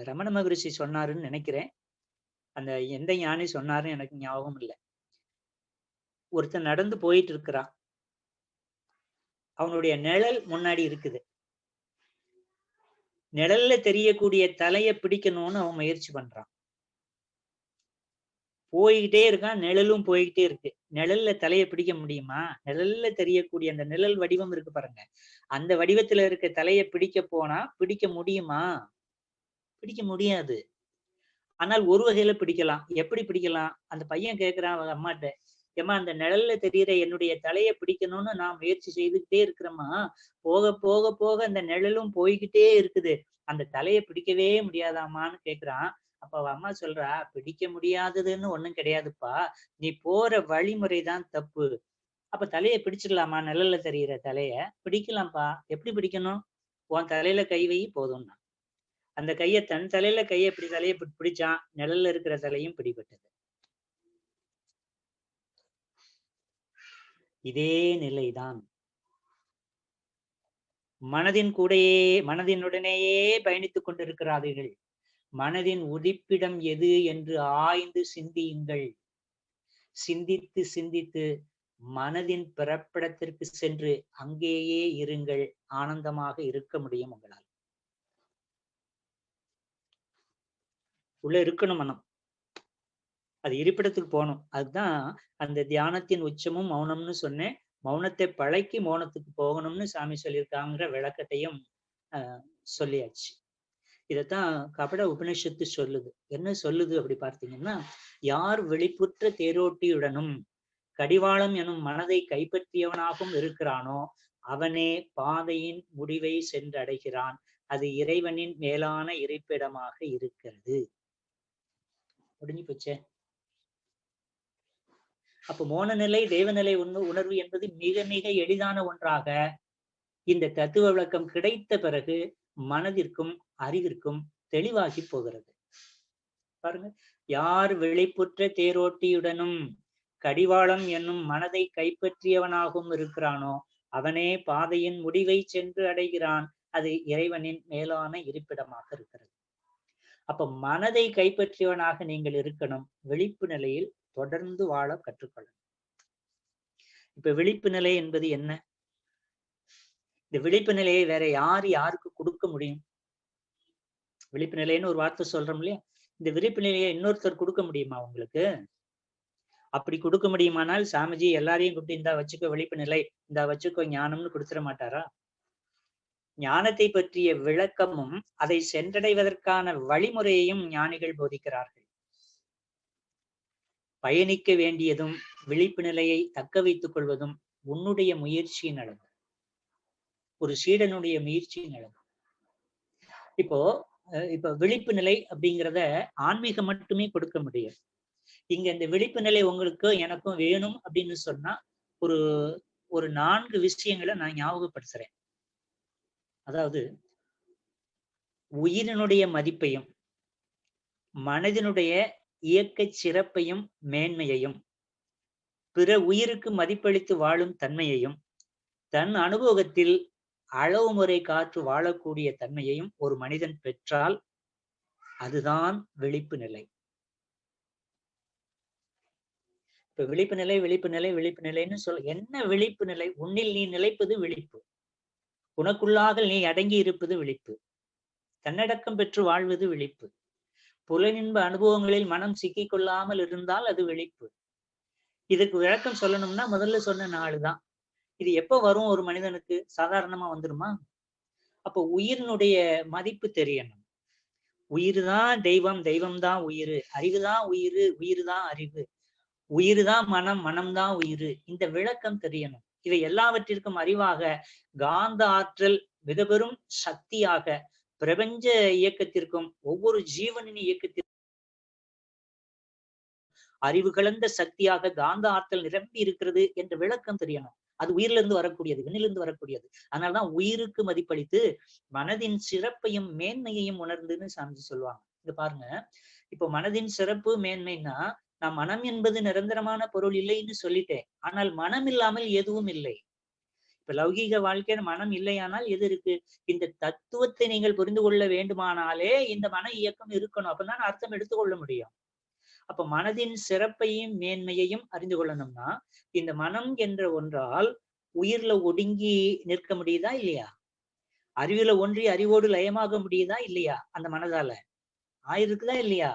[SPEAKER 1] ரமண மகரிஷி சொன்னாருன்னு நினைக்கிறேன். அந்த எந்த ஞானி சொன்னாருன்னு எனக்கு ஞாபகம் இல்லை. ஒருத்தன் நடந்து போயிட்டு இருக்கிறான். அவனுடைய நிழல் முன்னாடி இருக்குது. நிழல்ல தெரியக்கூடிய தலையை பிடிக்கணும்னு அவன் முயற்சி பண்றான். போய்கிட்டே இருக்கான், நிழலும் போய்கிட்டே இருக்கு. நிழல்ல தலையை பிடிக்க முடியுமா? நிழல்ல தெரியக்கூடிய அந்த நிழல் வடிவம் இருக்கு பாருங்க. அந்த வடிவத்துல இருக்க தலையை பிடிக்க போனா பிடிக்க முடியுமா? பிடிக்க முடியாது. ஆனால் ஒரு வகையில பிடிக்கலாம். எப்படி பிடிக்கலாம்? அந்த பையன் கேட்கிறான் அவங்க அம்மாட்ட, ஏம்மா அந்த நிழல்ல தெரியிற என்னுடைய தலையை பிடிக்கணும்னு நான் முயற்சி செய்துகிட்டே இருக்கிறேம்மா. போக போக போக அந்த நிழலும் போய்கிட்டே இருக்குது. அந்த தலையை பிடிக்கவே முடியாதாம்மான்னு கேட்கிறான். அப்ப அவ அம்மா சொல்றா, பிடிக்க முடியாததுன்னு ஒண்ணும் கிடையாதுப்பா. நீ போற வழிமுறை தான் தப்பு. அப்ப தலையை பிடிச்சிடலாமா? நிழல்ல தெரியிற தலைய? பிடிக்கலாம்ப்பா. எப்படி பிடிக்கணும்? உன் தலையில கை வை போதும்னா. அந்த தன் தலையில தலையை பிடிச்சான். நிழல்ல இருக்கிற தலையும் பிடிபட்டது. இதே நிலைதான் மனதினுடனேயே பயணித்துக் கொண்டிருக்கிறார்கள். மனதின் உதிப்பிடம் எது என்று ஆய்ந்து சிந்தியுங்கள். சிந்தித்து சிந்தித்து மனதின் பிறப்பிடத்திற்கு சென்று அங்கேயே இருங்கள். ஆனந்தமாக இருக்க முடியும் உங்களால். உள்ள இருக்கணும் மனம். அது இருப்பிடத்துக்கு போகணும். அதுதான் அந்த தியானத்தின் உச்சமும் மௌனம்னு சொன்னேன். மௌனத்தை பழக்கி மௌனத்துக்கு போகணும்னு சாமி சொல்லியிருக்காங்கிற விளக்கத்தையும் சொல்லியாச்சு. இதைத்தான் கபட உபனிஷத்து சொல்லுது. என்ன சொல்லுது அப்படி பார்த்தீங்கன்னா, யார் வெளிப்புற்ற தேரோட்டியுடனும் கடிவாளம் எனும் மனதை கைப்பற்றியவனாகவும் இருக்கிறானோ அவனே பாதையின் முடிவை சென்றடைகிறான். அது இறைவனின் மேலான இருப்பிடமாக இருக்கிறது. முடிஞ்சு போச்சே. அப்ப மோன நிலை தேவநிலை உணர்வு என்பது மிக மிக எளிதான ஒன்றாக இந்த தத்துவ விளக்கம் கிடைத்த பிறகு மனதிற்கும் அறிவிற்கும் தெளிவாகி போகிறது. பாருங்க, யார் வெளிப்புற்ற தேரோட்டியுடனும் கடிவாளம் என்னும் மனதை கைப்பற்றியவனாகவும் இருக்கிறானோ அவனே பாதையின் முடிவை சென்று அடைகிறான். அது இறைவனின் மேலான இருப்பிடமாக இருக்கிறது. அப்ப மனதை கைப்பற்றியவனாக நீங்கள் இருக்கணும். விழிப்பு நிலையில் தொடர்ந்து வாழ கற்றுக்கொள்ளணும். இப்ப விழிப்பு நிலை என்பது என்ன? இந்த விழிப்பு நிலையை வேற யாருக்கு கொடுக்க முடியும்? விழிப்பு நிலைன்னு ஒரு வார்த்தை சொல்றோம் இல்லையா? இந்த விழிப்பு நிலையை இன்னொருத்தர் கொடுக்க முடியுமா உங்களுக்கு? அப்படி கொடுக்க முடியுமானால் சாமிஜி எல்லாரையும் கூப்பிட்டு இந்தா வச்சுக்கோ விழிப்பு நிலை, இந்தா வச்சுக்கோ ஞானம்னு கொடுத்துட மாட்டாரா? ஞானத்தை பற்றிய விளக்கமும் அதை சென்றடைவதற்கான வழிமுறையையும் ஞானிகள் போதிக்கிறார்கள். பயணிக்க வேண்டியதும் விழிப்பு நிலையை தக்க வைத்துக் கொள்வதும் உன்னுடைய முயற்சியின் அளவு, ஒரு சீடனுடைய முயற்சியின் அளவு. இப்போ விழிப்பு நிலை அப்படிங்கிறத ஆன்மீகம் மட்டுமே கொடுக்க முடியும். இங்க இந்த விழிப்பு நிலை உங்களுக்கு எனக்கும் வேணும் அப்படின்னு சொன்னா ஒரு ஒரு 4 விஷயங்களை நான் ஞாபகப்படுத்துறேன். அதாவது உயிரினுடைய மதிப்பையும் மனதினுடைய இயக்க சிறப்பையும் மேன்மையையும் பிற உயிருக்கு மதிப்பளித்து வாழும் தன்மையையும் தன் அனுபவத்தில் அளவு முறை காற்று வாழக்கூடிய தன்மையையும் ஒரு மனிதன் பெற்றால் அதுதான் விழிப்பு நிலை. இப்ப விழிப்பு நிலை விழிப்பு நிலை விழிப்பு நிலைன்னு என்ன விழிப்பு நிலை? உன்னில் நீ நிலைப்பது விழிப்பு, உனக்குள்ளாக நீ அடங்கி இருப்பது விழிப்பு, தன்னடக்கம் பெற்று வாழ்வது விழிப்பு, புலனின்ப அனுபவங்களில் மனம் சிக்கிக் கொள்ளாமல் இருந்தால் அது விழிப்பு. இதுக்கு விளக்கம் சொல்லணும்னா முதல்ல சொன்ன 4 தான். இது எப்ப வரும்? ஒரு மனிதனுக்கு சாதாரணமா வந்துருமா? அப்ப உயிரினுடைய மதிப்பு தெரியணும். உயிர் தான் தெய்வம், தெய்வம் தான் உயிர், அறிவு தான் உயிர், உயிர் தான் அறிவு, உயிர் தான் மனம், மனம் தான் உயிர். இந்த விளக்கம் தெரியணும். இவை எல்லாவற்றிற்கும் அறிவாக காந்த ஆற்றல் மிக பெரும் சக்தியாக பிரபஞ்ச இயக்கத்திற்கும் ஒவ்வொரு ஜீவனின் இயக்கத்திற்கும் அறிவு கலந்த சக்தியாக காந்த ஆற்றல் நிரம்பி இருக்கிறது என்ற விளக்கம் தெரியணும். அது உயிரிலிருந்து வரக்கூடியது, விண்ணிலிருந்து வரக்கூடியது. அதனாலதான் உயிருக்கு மதிப்பளித்து மனதின் சிறப்பையும் மேன்மையையும் உணர்ந்துன்னு சாமிஜி சொல்லுவாங்க. இங்க பாருங்க, இப்போ மனதின் சிறப்பு மேன்மைன்னா நான் மனம் என்பது நிரந்தரமான பொருள் இல்லைன்னு சொல்லிட்டேன். ஆனால் மனம் இல்லாமல் எதுவும் இல்லை. இப்ப லௌகீக வாழ்க்கையில மனம் இல்லையானால் எது இருக்கு? இந்த தத்துவத்தை நீங்கள் புரிந்து கொள்ள வேண்டுமானாலே இந்த மன இயக்கம் இருக்கணும். அப்பதான் அர்த்தம் எடுத்துக்கொள்ள முடியும். அப்ப மனதின் சிறப்பையும் மேன்மையையும் அறிந்து கொள்ளணும்னா இந்த மனம் என்ற ஒன்றால் உயிர்ல ஒடுங்கி நிற்க முடியுதா இல்லையா? அறிவுல ஒன்றி அறிவோடு லயமாக முடியுதா இல்லையா? அந்த மனதால ஆயிருக்குதா இல்லையா?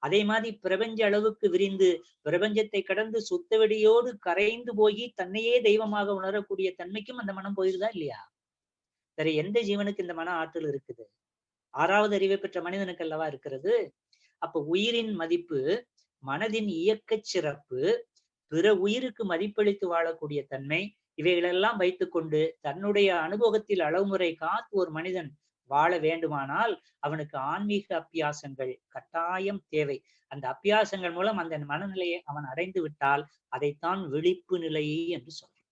[SPEAKER 1] அதே மாதிரி பிரபஞ்ச அளவுக்கு விரிந்து பிரபஞ்சத்தை கடந்து சுத்தவெடியோடு கரைந்து போய் தன்னையே தெய்வமாக உணரக்கூடிய தன்மைக்கும் அந்த மனம் போயிருதா இல்லையா? வேற எந்த ஜீவனுக்கு இந்த மன ஆற்றல் இருக்குது? 6வது அறிவை பெற்ற மனிதனுக்கு அல்லவா இருக்கிறது. அப்ப உயிரின் மதிப்பு, மனதின் இயக்க சிறப்பு, பிற உயிருக்கு மதிப்பளித்து வாழக்கூடிய தன்மை, இவைகளெல்லாம் வைத்துக்கொண்டு தன்னுடைய அனுபவத்தில் அளவுமுறை காத்து ஒரு மனிதன் வாழ வேண்டுமானால் அவனுக்கு ஆன்மீக அபியாசங்கள் கட்டாயம் தேவை. அந்த அபியாசங்கள் மூலம் அந்த மனநிலையை அவன் அடைந்து விட்டால் அதைத்தான் விழிப்பு நிலை என்று சொல்றோம்.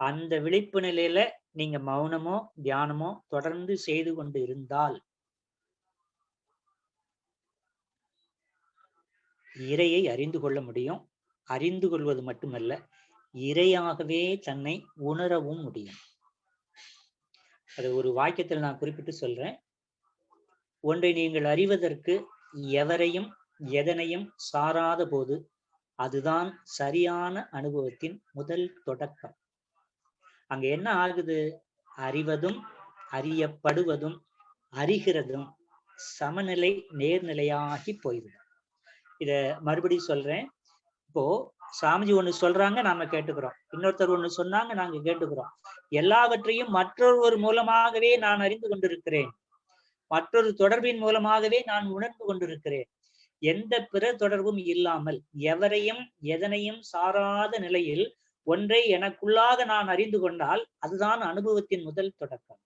[SPEAKER 1] அந்த விழிப்பு நிலையில நீங்க மௌனமோ தியானமோ தொடர்ந்து செய்து கொண்டு இருந்தால் இறையை அறிந்து கொள்ள முடியும். அறிந்து கொள்வது மட்டுமல்ல, இறையாகவே தன்னை உணரவும் முடியும். அது ஒரு வாக்கியத்தில் நான் குறிப்பிட்டு சொல்றேன். ஒன்றை நீங்கள் அறிவதற்கு எவரையும் எதனையும் சாராத போது அதுதான் சரியான அனுபவத்தின் முதல் தொடக்கம். அங்க என்ன ஆகுது? அறிவதும் அறியப்படுவதும் அறிகிறதும் சமநிலை நேர்நிலையாகி போய்விடும். இத மறுபடியும் சொல்றேன். இப்போ சாமிஜி ஒண்ணு சொல்றாங்க, நாம கேட்டுக்கிறோம். இன்னொருத்தர் ஒண்ணு சொன்னாங்க, நாங்க கேட்டுக்கிறோம். எல்லாவற்றையும் மற்றொருவர் மூலமாகவே நான் அறிந்து கொண்டிருக்கிறேன். மற்றொரு தொடர்பின் மூலமாகவே நான் உணர்ந்து கொண்டிருக்கிறேன். எந்த பிற தொடர்பும் இல்லாமல் எவரையும் எதனையும் சாராத நிலையில் ஒன்றை எனக்குள்ளாக நான் அறிந்து கொண்டால் அதுதான் அனுபவத்தின் முதல் தொடக்கம்.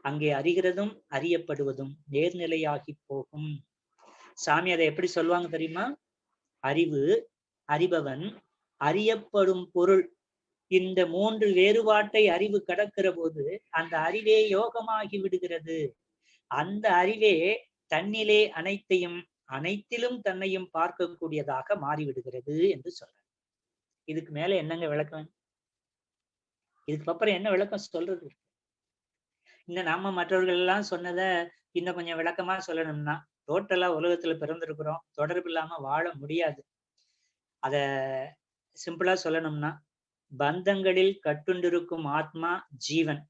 [SPEAKER 1] அங்கே அறிகிறதும் அறியப்படுவதும் நேர்நிலையாகி போகும். சாமி அதை எப்படி சொல்லுவாங்க தெரியுமா? அறிவு, அறிபவன், அறியப்படும் பொருள், இந்த 3 வேறுபாட்டை அறிவு கடக்கிற போது அந்த அறிவே யோகமாகி விடுகிறது. அந்த அறிவே தன்னிலே அனைத்தையும் அனைத்திலும் தன்னையும் பார்க்கக்கூடியதாக மாறிவிடுகிறது என்று சொல்ற. இதுக்கு மேல என்னங்க விளக்கம்? இதுக்கு அப்புறம் என்ன விளக்கம் சொல்றது? இன்னும் நாம மற்றவர்கள் எல்லாம் சொன்னதை இன்னும் கொஞ்சம் விளக்கமா சொல்லணும்னா, டோட்டலா உலகத்துல பிறந்திருக்கிறோம், தொடர்பு இல்லாம வாழ முடியாது. அத சிம்பிளா சொல்லணும்னா, பந்தங்களில் கட்டுண்டிருக்கும் ஆத்மா ஜீவன்,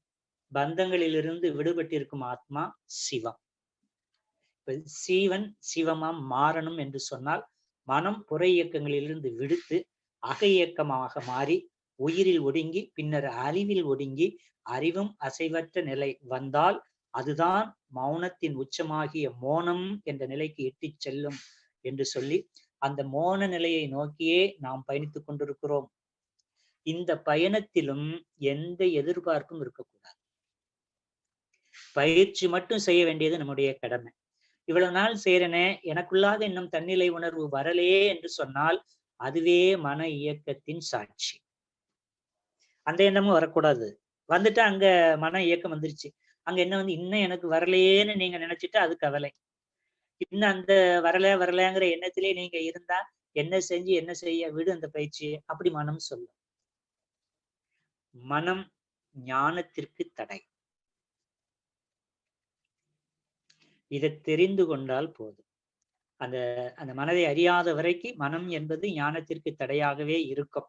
[SPEAKER 1] பந்தங்களிலிருந்து விடுபட்டிருக்கும் ஆத்மா சிவம். சீவன் சிவமா மாறணும் என்று சொன்னால் மனம் புற இயக்கங்களிலிருந்து விடுத்து அக இயக்கமாக மாறி உயிரில் ஒடுங்கி பின்னர் அறிவில் ஒடுங்கி அறிவும் அசைவற்ற நிலை வந்தால் அதுதான் மௌனத்தின் உச்சமாகிய மோனம் என்ற நிலைக்கு எட்டிச் செல்லும் என்று சொல்லி அந்த மோன நிலையை நோக்கியே நாம் பயணித்துக் கொண்டிருக்கிறோம். இந்த பயணத்திலும் எந்த எதிர்பார்ப்பும் இருக்கக்கூடாது. பயிற்சி மட்டும் செய்ய வேண்டியது நம்முடைய கடமை. இவ்வளவு நாள் செய்யறனே, எனக்குள்ளாக இன்னும் தன்னிலை உணர்வு வரலையே என்று சொன்னால் அதுவே மன இயக்கத்தின் சாட்சி. அந்த எண்ணமும் வரக்கூடாது. வந்துட்டு அங்க மன இயக்கம் வந்துருச்சு, அங்க என்ன வந்து இன்னும் எனக்கு வரலையேன்னு நீங்க நினைச்சிட்டு அது கவலை. இன்னும் அந்த வரலங்கிற எண்ணத்திலே நீங்க இருந்தா என்ன செஞ்சு என்ன செய்ய விடு அந்த பயிற்சியை, அப்படி மனம் சொல்லும். மனம் ஞானத்திற்கு தடை. இதை தெரிந்து கொண்டால் போதும். அந்த அந்த மனதை அறியாத வரைக்கும் மனம் என்பது ஞானத்திற்கு தடையாகவே இருக்கும்.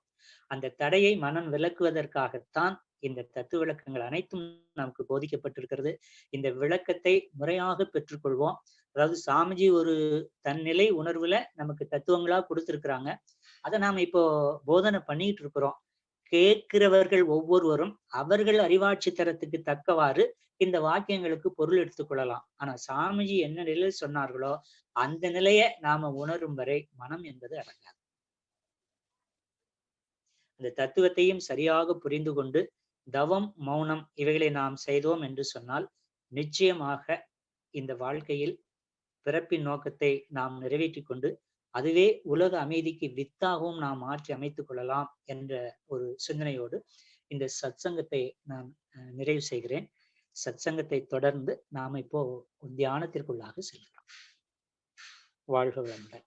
[SPEAKER 1] அந்த தடையை மனம் விளக்குவதற்காகத்தான் இந்த தத்துவ விளக்கங்கள் அனைத்தும் நமக்கு போதிக்கப்பட்டிருக்கிறது. இந்த விளக்கத்தை முறையாக பெற்றுக்கொள்வோம். அதாவது சாமிஜி ஒரு தன்னிலை உணர்வுல நமக்கு தத்துவங்களா கொடுத்திருக்கிறாங்க. அதை நாம இப்போ போதனை பண்ணிட்டு இருக்கிறோம். கேட்கிறவர்கள் ஒவ்வொருவரும் அவர்கள் அறிவாட்சி தரத்துக்கு தக்கவாறு இந்த வாக்கியங்களுக்கு பொருள் எடுத்துக்கொள்ளலாம். ஆனா சாமிஜி என்ன நிலையில் சொன்னார்களோ அந்த நிலையை நாம உணரும் வரை மனம் என்பது அடங்காது. அந்த தத்துவத்தையும் சரியாக புரிந்து கொண்டு தவம், மௌனம் இவைகளை நாம் செய்தோம் என்று சொன்னால் நிச்சயமாக இந்த வாழ்க்கையில் பிறப்பின் நோக்கத்தை நாம் நிறைவேற்றி கொண்டு அதுவே உலக அமைதிக்கு வித்தாகவும் நாம் மாற்றி அமைத்துக் கொள்ளலாம் என்ற ஒரு சிந்தனையோடு இந்த சத்சங்கத்தை நான் நிறைவு செய்கிறேன். சத்சங்கத்தை தொடர்ந்து நாம இப்போ தியானத்திற்குள்ளாக செல்கிறோம். வாழ்க வளமுடன்.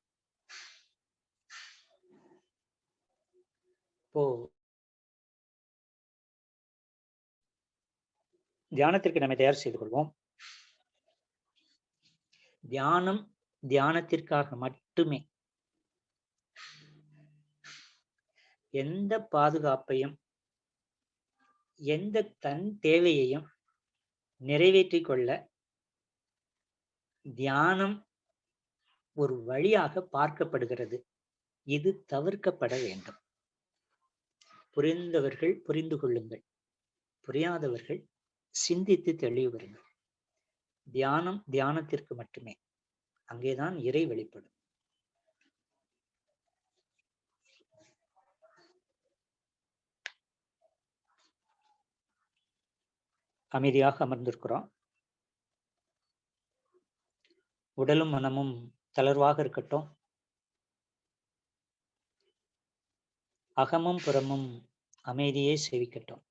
[SPEAKER 1] இப்போ தியானத்திற்கு நம்மை தயார் செய்து கொள்வோம். தியானம் தியானத்திற்காக மட்டுமே. எந்த பாதுகாப்பையும் எந்த தன் தேவையையும் நிறைவேற்றிக் கொள்ள தியானம் ஒரு வழியாக பார்க்கப்படுகிறது. இது தவிர்க்கப்பட வேண்டும். புரிந்தவர்கள் புரிந்து கொள்ளுங்கள், புரியாதவர்கள் சிந்தித்து தெளிவுறுங்கள். தியானம் தியானத்திற்கு மட்டுமே. அங்கேதான் இறை வெளிப்படும். அமைதியாக அமர்ந்திருக்கிறோம். உடலும் மனமும் தளர்வாக இருக்கட்டும். அகமும் புறமும் அமைதியே சேவிக்கட்டும்.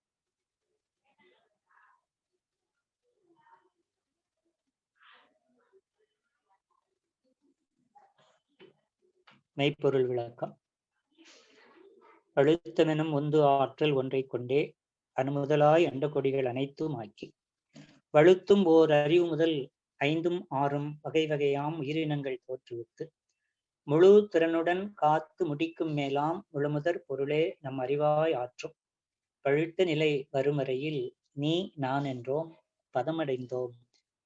[SPEAKER 1] மெய்ப்பொருள் விளக்கம். அழுத்தமெனும் உந்து ஆற்றல் ஒன்றை கொண்டே அணுமுதலாய் அண்ட கொடிகள் அனைத்தும் ஆக்கி வழுத்தும் ஓர் அறிவு முதல் 5ம் 6ம் வகை வகையாம் உயிரினங்கள் தோற்றுவித்து முழு திறனுடன் காத்து முடிக்கும் மேலாம் முழுமுதற் பொருளே நம் அறிவாய் ஆற்றும் பழுத்த நிலை வருமறையில் நீ நான் என்றோம், பதமடைந்தோம்,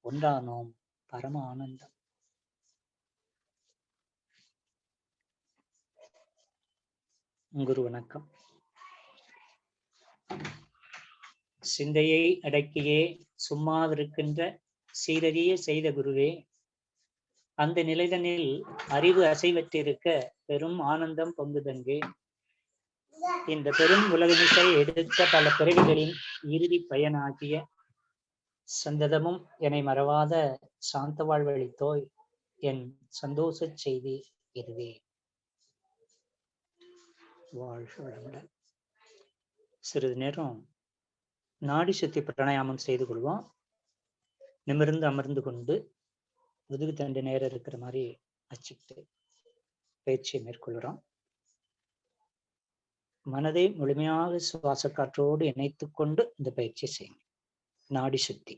[SPEAKER 1] ஒன்றானோம், பரம ஆனந்தம். குரு வணக்கம். சிந்தையை அடக்கியே சும்மாவிருக்கின்ற சீரறிய செய்த குருவே, அந்த நிலைதனில் அறிவு அசைவற்றிருக்க பெரும் ஆனந்தம் பொங்குதங்கே. இந்த பெரும் உலகமிசை எடுத்த பல பிறவிகளின் இறுதி பயனாகிய சந்ததமும் என்னை மறவாத சாந்த வாழ்வழித்தோய், என் சந்தோஷ செய்தி இதுவே. வாழ்க வளமுடன். சிறிது நேரம் நாடி சுத்தி பிராணாயாமம் செய்து கொள்வோம். நிமிர்ந்து அமர்ந்து கொண்டு முதுகு தண்டு நேரம் இருக்கிற மாதிரி வச்சுக்கிட்டு பயிற்சியை மேற்கொள்கிறோம். மனதை முழுமையாக சுவாச காற்றோடு இணைத்துக் கொண்டு இந்த பயிற்சியை செய்யும். நாடி சுத்தி.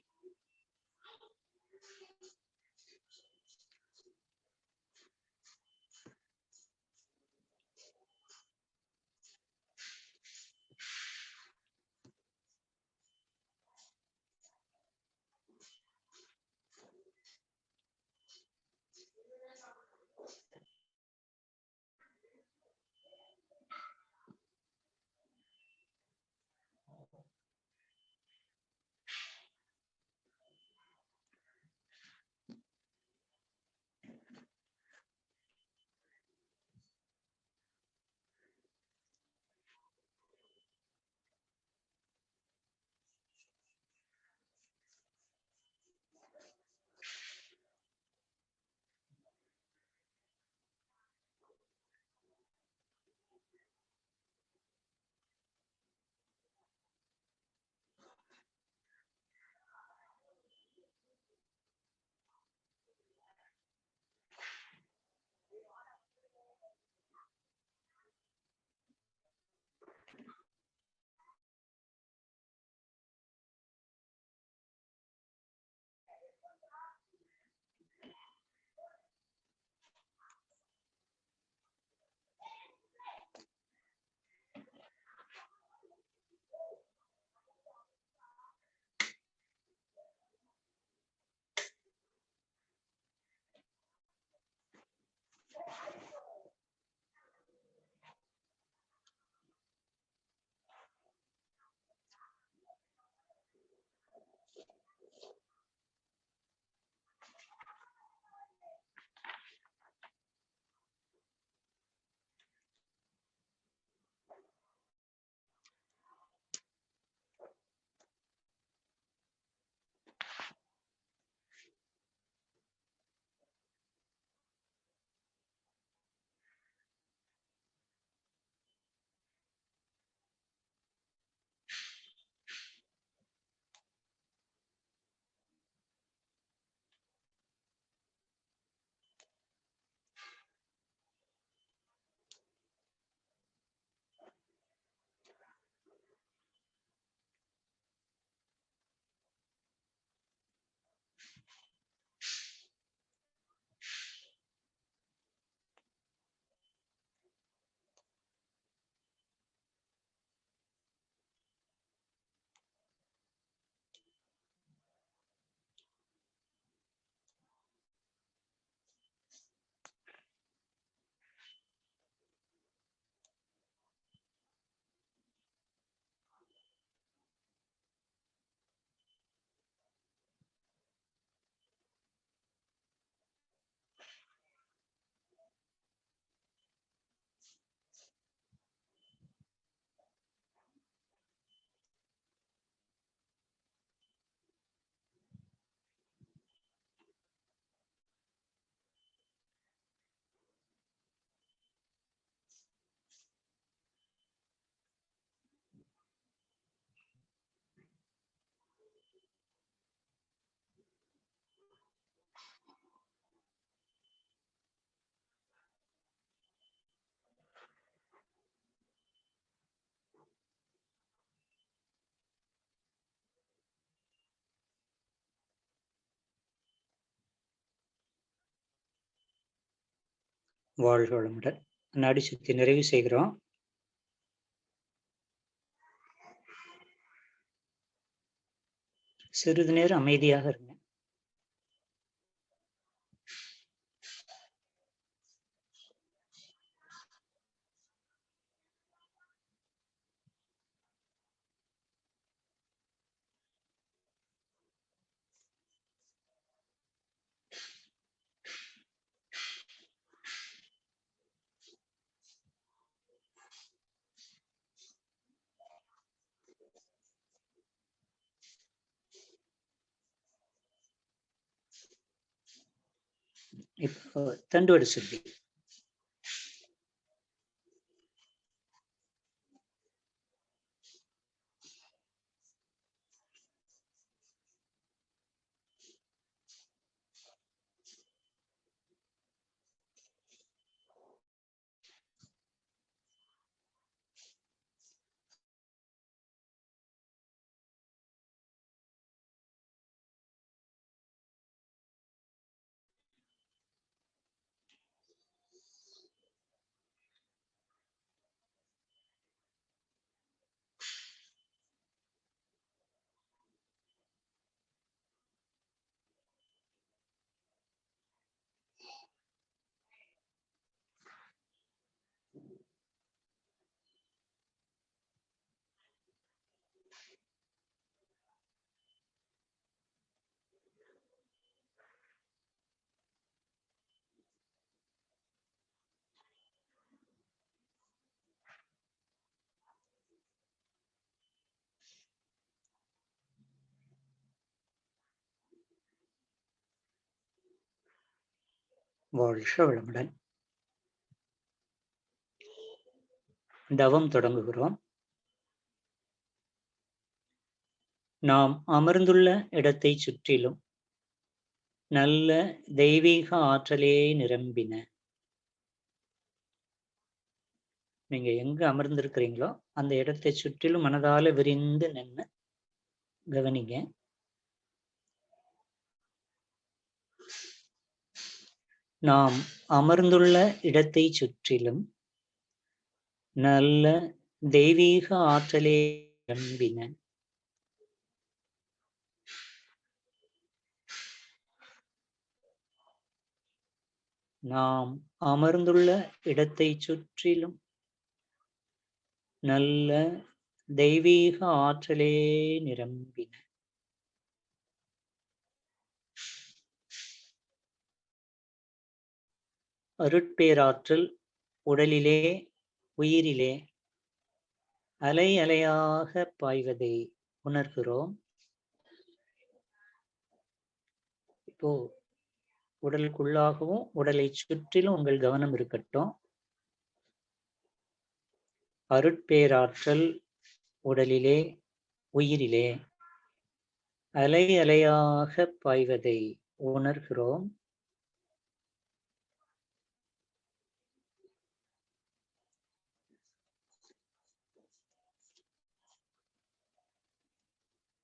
[SPEAKER 1] வாழ்க வளமுடன். நாடி சுத்தி நிறைவு செய்கிறோம். சிறிது நேரம் அமைதியாக இருங்க. இப்போ தண்டுவட சுத்தி. வாழ்க வளமுடன். தவம் தொடங்குகிறோம். நாம் அமர்ந்துள்ள இடத்தை சுற்றிலும் நல்ல தெய்வீக ஆற்றலே நிரம்பின. நீங்க எங்க அமர்ந்திருக்கிறீங்களோ அந்த இடத்தை சுற்றிலும் மனதால விரிந்து நின்று கவனிங்க. நாம் அமர்ந்துள்ள இடத்தை சுற்றிலும் நல்ல தெய்வீக ஆற்றலே நிரம்பின. நாம் அமர்ந்துள்ள இடத்தை சுற்றிலும் நல்ல தெய்வீக ஆற்றலே நிரம்பின. அருட்பேராற்றல் உடலிலே உயிரிலே அலை அலையாக பாய்வதை உணர்கிறோம். இப்போ உடலுக்குள்ளாகவும் உடலை சுற்றிலும் உங்கள் கவனம் இருக்கட்டும். அருட்பேராற்றல் உடலிலே உயிரிலே அலை அலையாக பாய்வதை உணர்கிறோம்.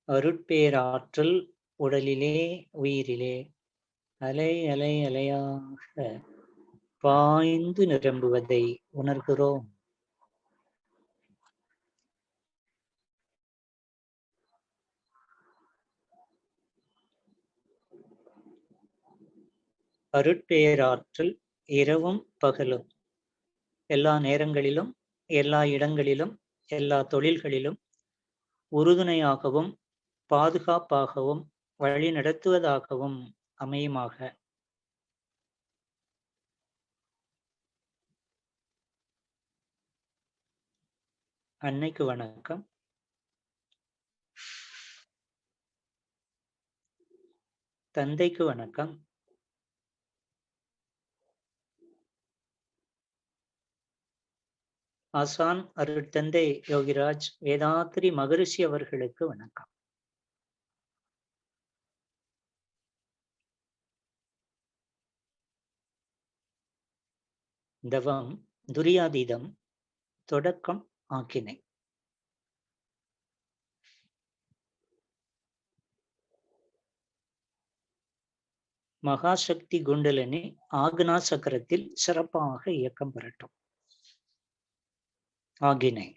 [SPEAKER 1] அருட்பேராற்றல் உடலிலே உயிரிலே அலை அலை அலையாக பாய்ந்து நிரம்புவதை உணர்கிறோம். அருட்பேராற்றல் இரவும் பகலும் எல்லா நேரங்களிலும் எல்லா இடங்களிலும் எல்லா தொழில்களிலும் உறுதுணையாகவும் பாதுகாப்பாகவும் வழி நடத்துவதாகவும் அமையுமாக. அன்னைக்கு வணக்கம். தந்தைக்கு வணக்கம். ஆசான் அருட்தந்தை யோகிராஜ் வேதாத்ரி மகரிஷி அவர்களுக்கு வணக்கம். தவம் துரியாதீதம், தொடக்கம் ஆக்கினை. மகாசக்தி குண்டலினி ஆக்னா சக்கரத்தில் சிறப்பாக இயக்கம் பெறட்டும். ஆகினை.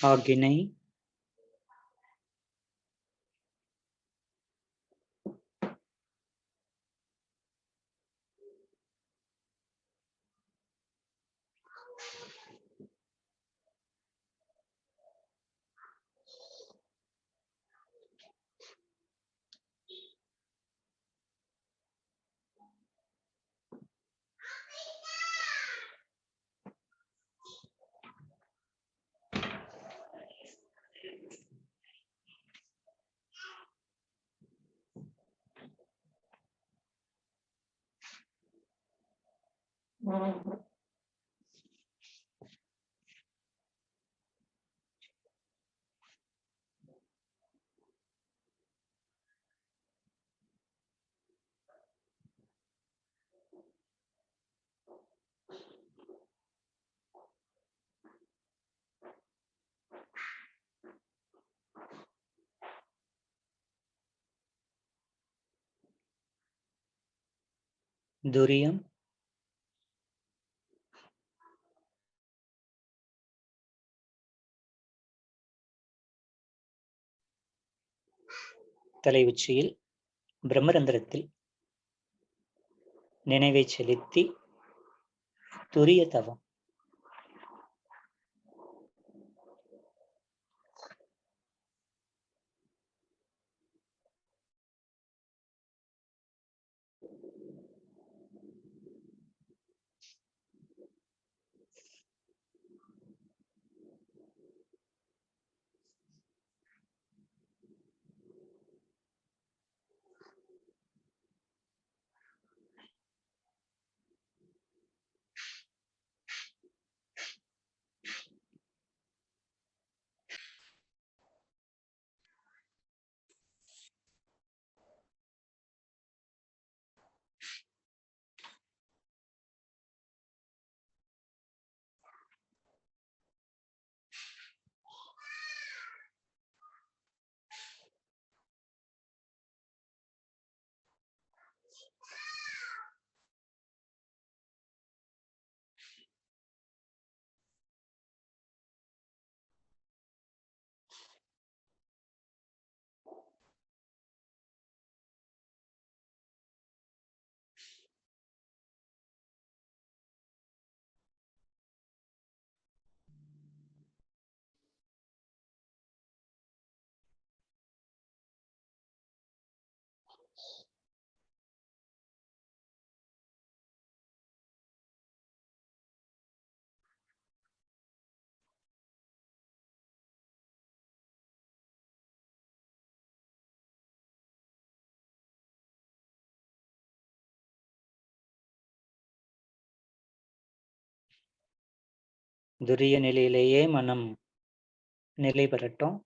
[SPEAKER 1] ஆகினை துரியம் தலை உச்சியில் பிரம்மரந்திரத்தில் நினைவை செலுத்தி துரிய தவம். துரிய நிலையிலேயே மனம் நிலை பெறட்டும்.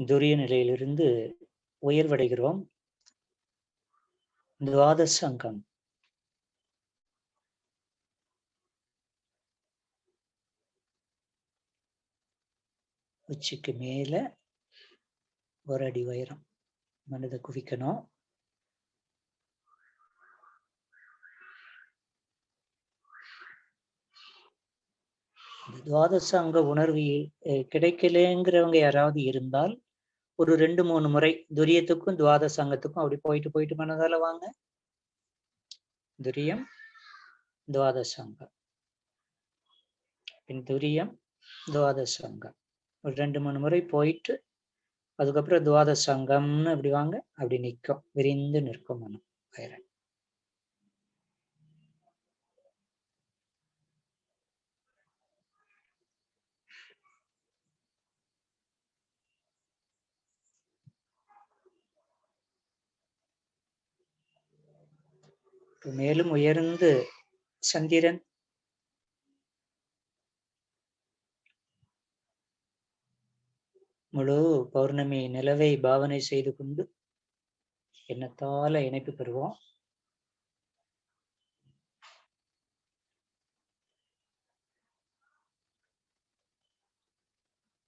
[SPEAKER 1] துரிய நிலையிலிருந்து உயர்வடைகிறோம். துவாதச அங்கம். உச்சிக்கு மேல ஒரு அடி உயரம் மனதை குவிக்கணும். துவாதச அங்க உணர்வு கிடைக்கலங்கிறவங்க யாராவது இருந்தால் ஒரு 2-3 முறை துரியத்துக்கும் துவாதச அங்கத்துக்கும் அப்படி போயிட்டு போயிட்டு மனதால வாங்க. துரியம், துவாதச அங்கம், பின் துரியம், துவாதச அங்கம். ஒரு 2-3 முறை போயிட்டு அதுக்கப்புறம் துவாதச அங்கம்னு அப்படி வாங்க. அப்படி நிற்கும், விரிந்து நிற்கும் மனம். வேற மேலும் உயர்ந்து சந்திரன், முழு பௌர்ணமி நிலவை பாவனை செய்து கொண்டு எண்ணத்தால இணைப்பு பெறுவோம்.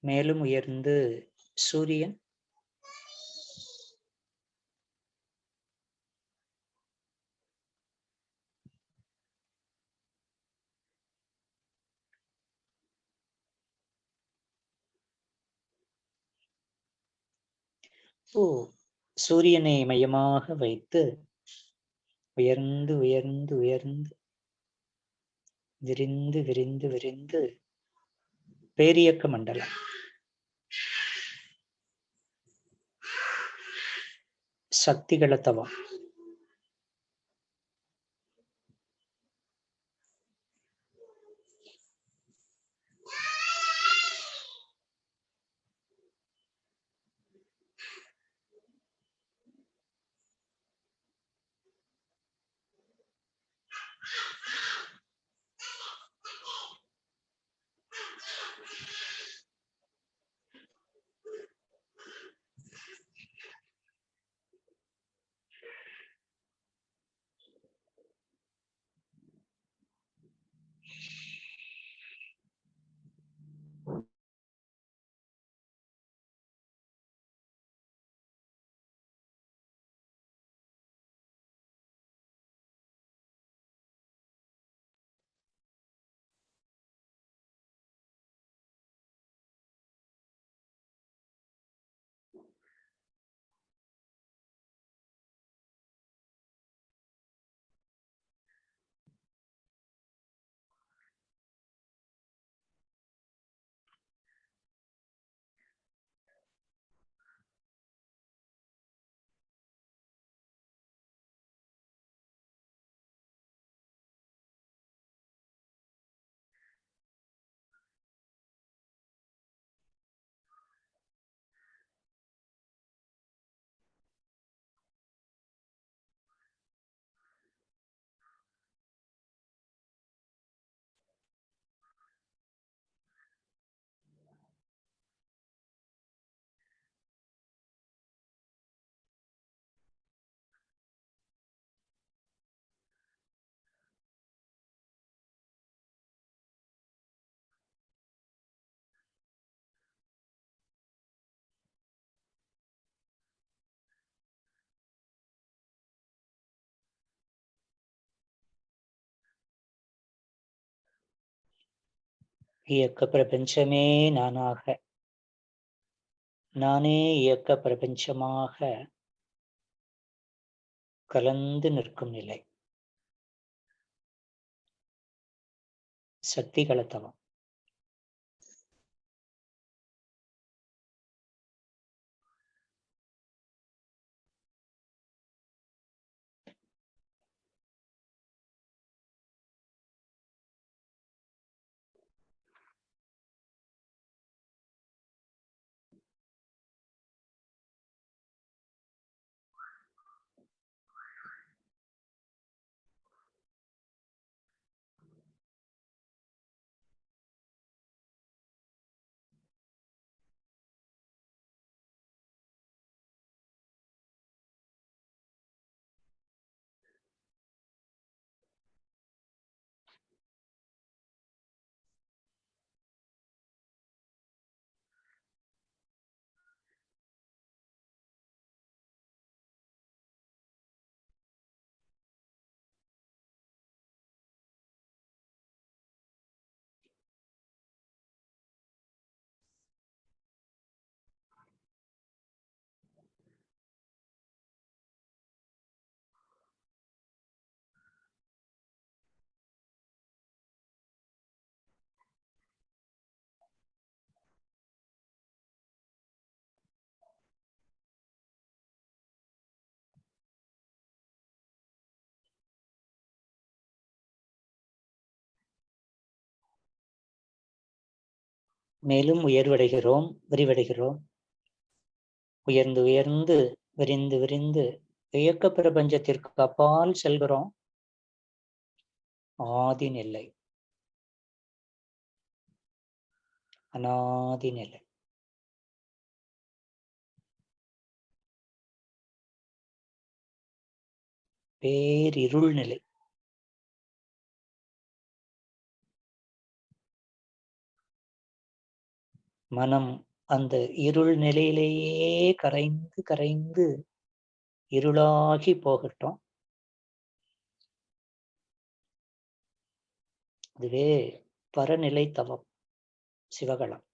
[SPEAKER 1] மேலும் உயர்ந்து சூரியன், சூரியனை மையமாக வைத்து உயர்ந்து உயர்ந்து உயர்ந்து விரிந்து விரிந்து விரிந்து பேரியக்க மண்டலம், சக்திகள தவம், இயக்க பிரபஞ்சமே நானாக, நானே இயக்க பிரபஞ்சமாக கலந்து நிற்கும் நிலை, சக்திகள தவம். மேலும் உயர்வடைகிறோம், விரிவடைகிறோம். உயர்ந்து உயர்ந்து விரிந்து விரிந்து இயக்க பிரபஞ்சத்திற்கு அப்பால் செல்கிறோம். ஆதி நிலை, அனாதி நிலை. பேரிருள் நிலை. மனம் அந்த இருள் நிலையிலேயே கரைந்து கரைந்து இருளாகி போகட்டும். அதுவே பரநிலை தவம், சிவகலம்.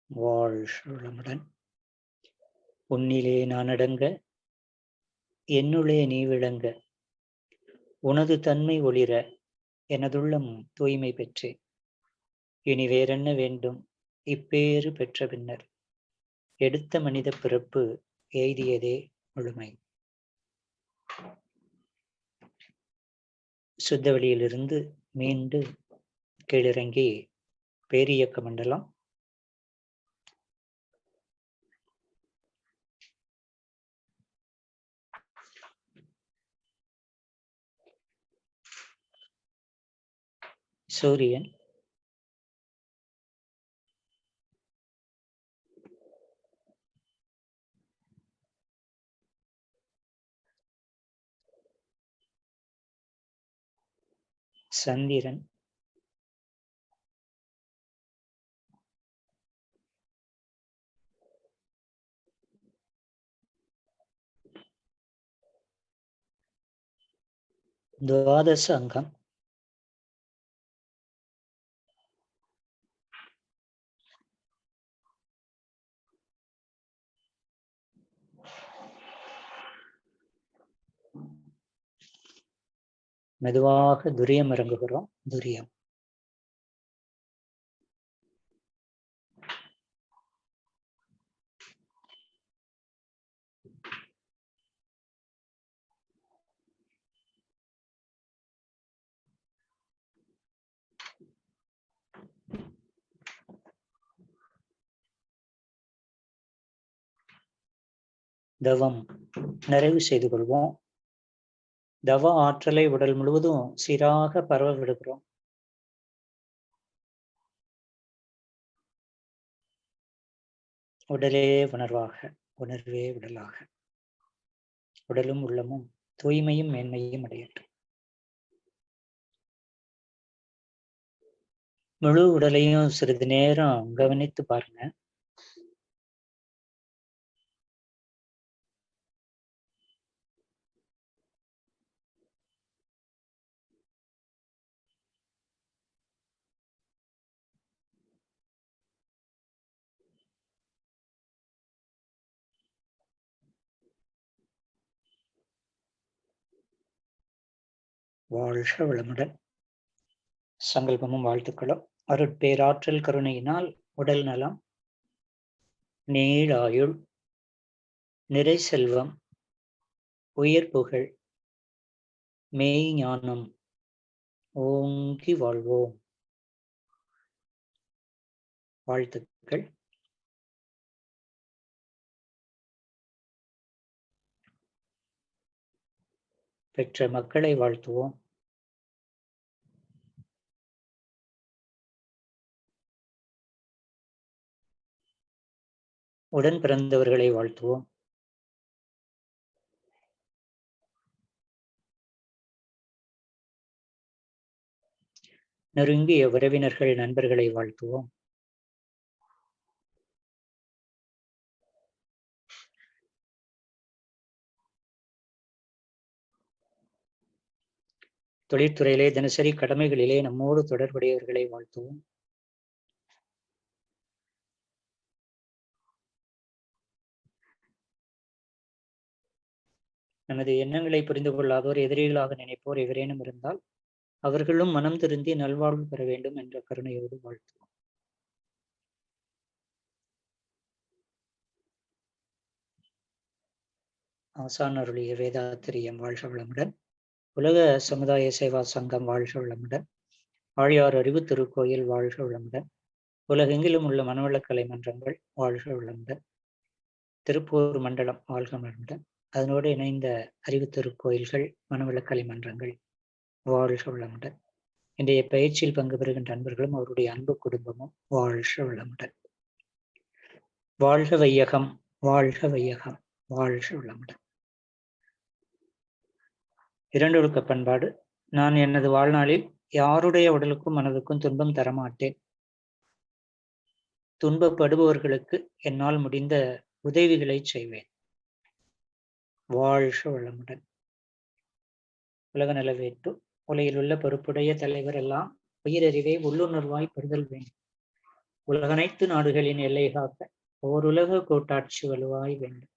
[SPEAKER 1] வாழ்க வளமுடன். உன்னிலே நான் அடங்க, என்னுளே நீ விளங்க, உனது தன்மை ஒளிர எனதுள்ளம் தூய்மை பெற்றேன். இனி வேறென்ன வேண்டும் இப்பேறு பெற்ற பின்னர்? எடுத்த மனித பிறப்பு எய்தியதே முழுமை. சுத்த வெளியிலிருந்து மீண்டு கீழிறங்கி பேரியக்க மண்டலம், சூரியன், சந்திரன், துவாதச அங்கம், மெதுவாக துரியம் இறங்குகிறோம். துரியம், தவம் நிறைவு செய்து கொள்வோம். தவ ஆற்றலை உடல் முழுவதும் சீராக பரவ விடுகிறோம். உடலே உணர்வாக, உணர்வே உடலாக, உடலும் உள்ளமும் தூய்மையும் மேன்மையும் அடையட்டும். முழு உடலையும் சிறிது நேரம் கவனித்து பாருங்க. வாழ்க வளமுடன். சங்கல்பமும் வாழ்த்துக்களும். அருட்பேராற்றல் கருணையினால் உடல் நலம், நீளாயுள், நிறை செல்வம், உயர் புகழ், மெய் ஞானம் ஓங்கி வாழ்வோம். வாழ்த்துக்கள். பெற்ற மக்களை வாழ்த்துவோம். உடன் பிறந்தவர்களை வாழ்த்துவோம். நெருங்கிய உறவினர்கள், நண்பர்களை வாழ்த்துவோம். தொழிற்துறையிலே தினசரி கடமைகளிலே நம்மோடு தொடர்புடையவர்களை வாழ்த்துவோம். நமது எண்ணங்களை புரிந்து கொள்ளாதோர், எதிரிகளாக நினைப்போர் எவரேனும் இருந்தால் அவர்களும் மனம் திருந்தி நல்வாழ்வு பெற வேண்டும் என்ற கருணையோடு வாழ்த்துவோம். ஆசான் அருளிய வேதாத்திரியம் வாழ்க வளமுடன். உலக சமுதாய சேவா சங்கம் வாழ்க வளமுடன். ஆழியார் அறிவு திருக்கோயில் வாழ்க வளமுடன். உலகெங்கிலும் உள்ள மனவளக்கலை மன்றங்கள் வாழ்க வளமுடன். திருப்பூர் மண்டலம் வாழ்க வளமுடன். அதனோடு இணைந்த அறிவு திருக்கோயில்கள், மனவளக்கலை மன்றங்கள் வாழ்க வளமுடன். இன்றைய பயிற்சியில் பங்கு பெறுகின்ற அன்பர்களும் அவருடைய அன்பு குடும்பமும் வாழ்க வளமுடன். வாழ்க வையகம், வாழ்க வையகம், வாழ்க வளமுடன். இரண்டொழுக்க பண்பாடு. நான் எனது வாழ்நாளில் யாருடைய உடலுக்கும் மனதுக்கும் துன்பம் தரமாட்டேன். துன்பப்படுபவர்களுக்கு என்னால் முடிந்த உதவிகளை செய்வேன். வாழ்க வளமுடன். உலக நலவேட்பு. உலகில் உள்ள பொறுப்புடைய தலைவர் எல்லாம் உயிரறிவை உள்ளுணர்வாய் பெறுதல் வேண்டும். உலகனைத்து நாடுகளின் எல்லை காக்க ஓருலக கூட்டாட்சி வலுவாய் வேண்டும்.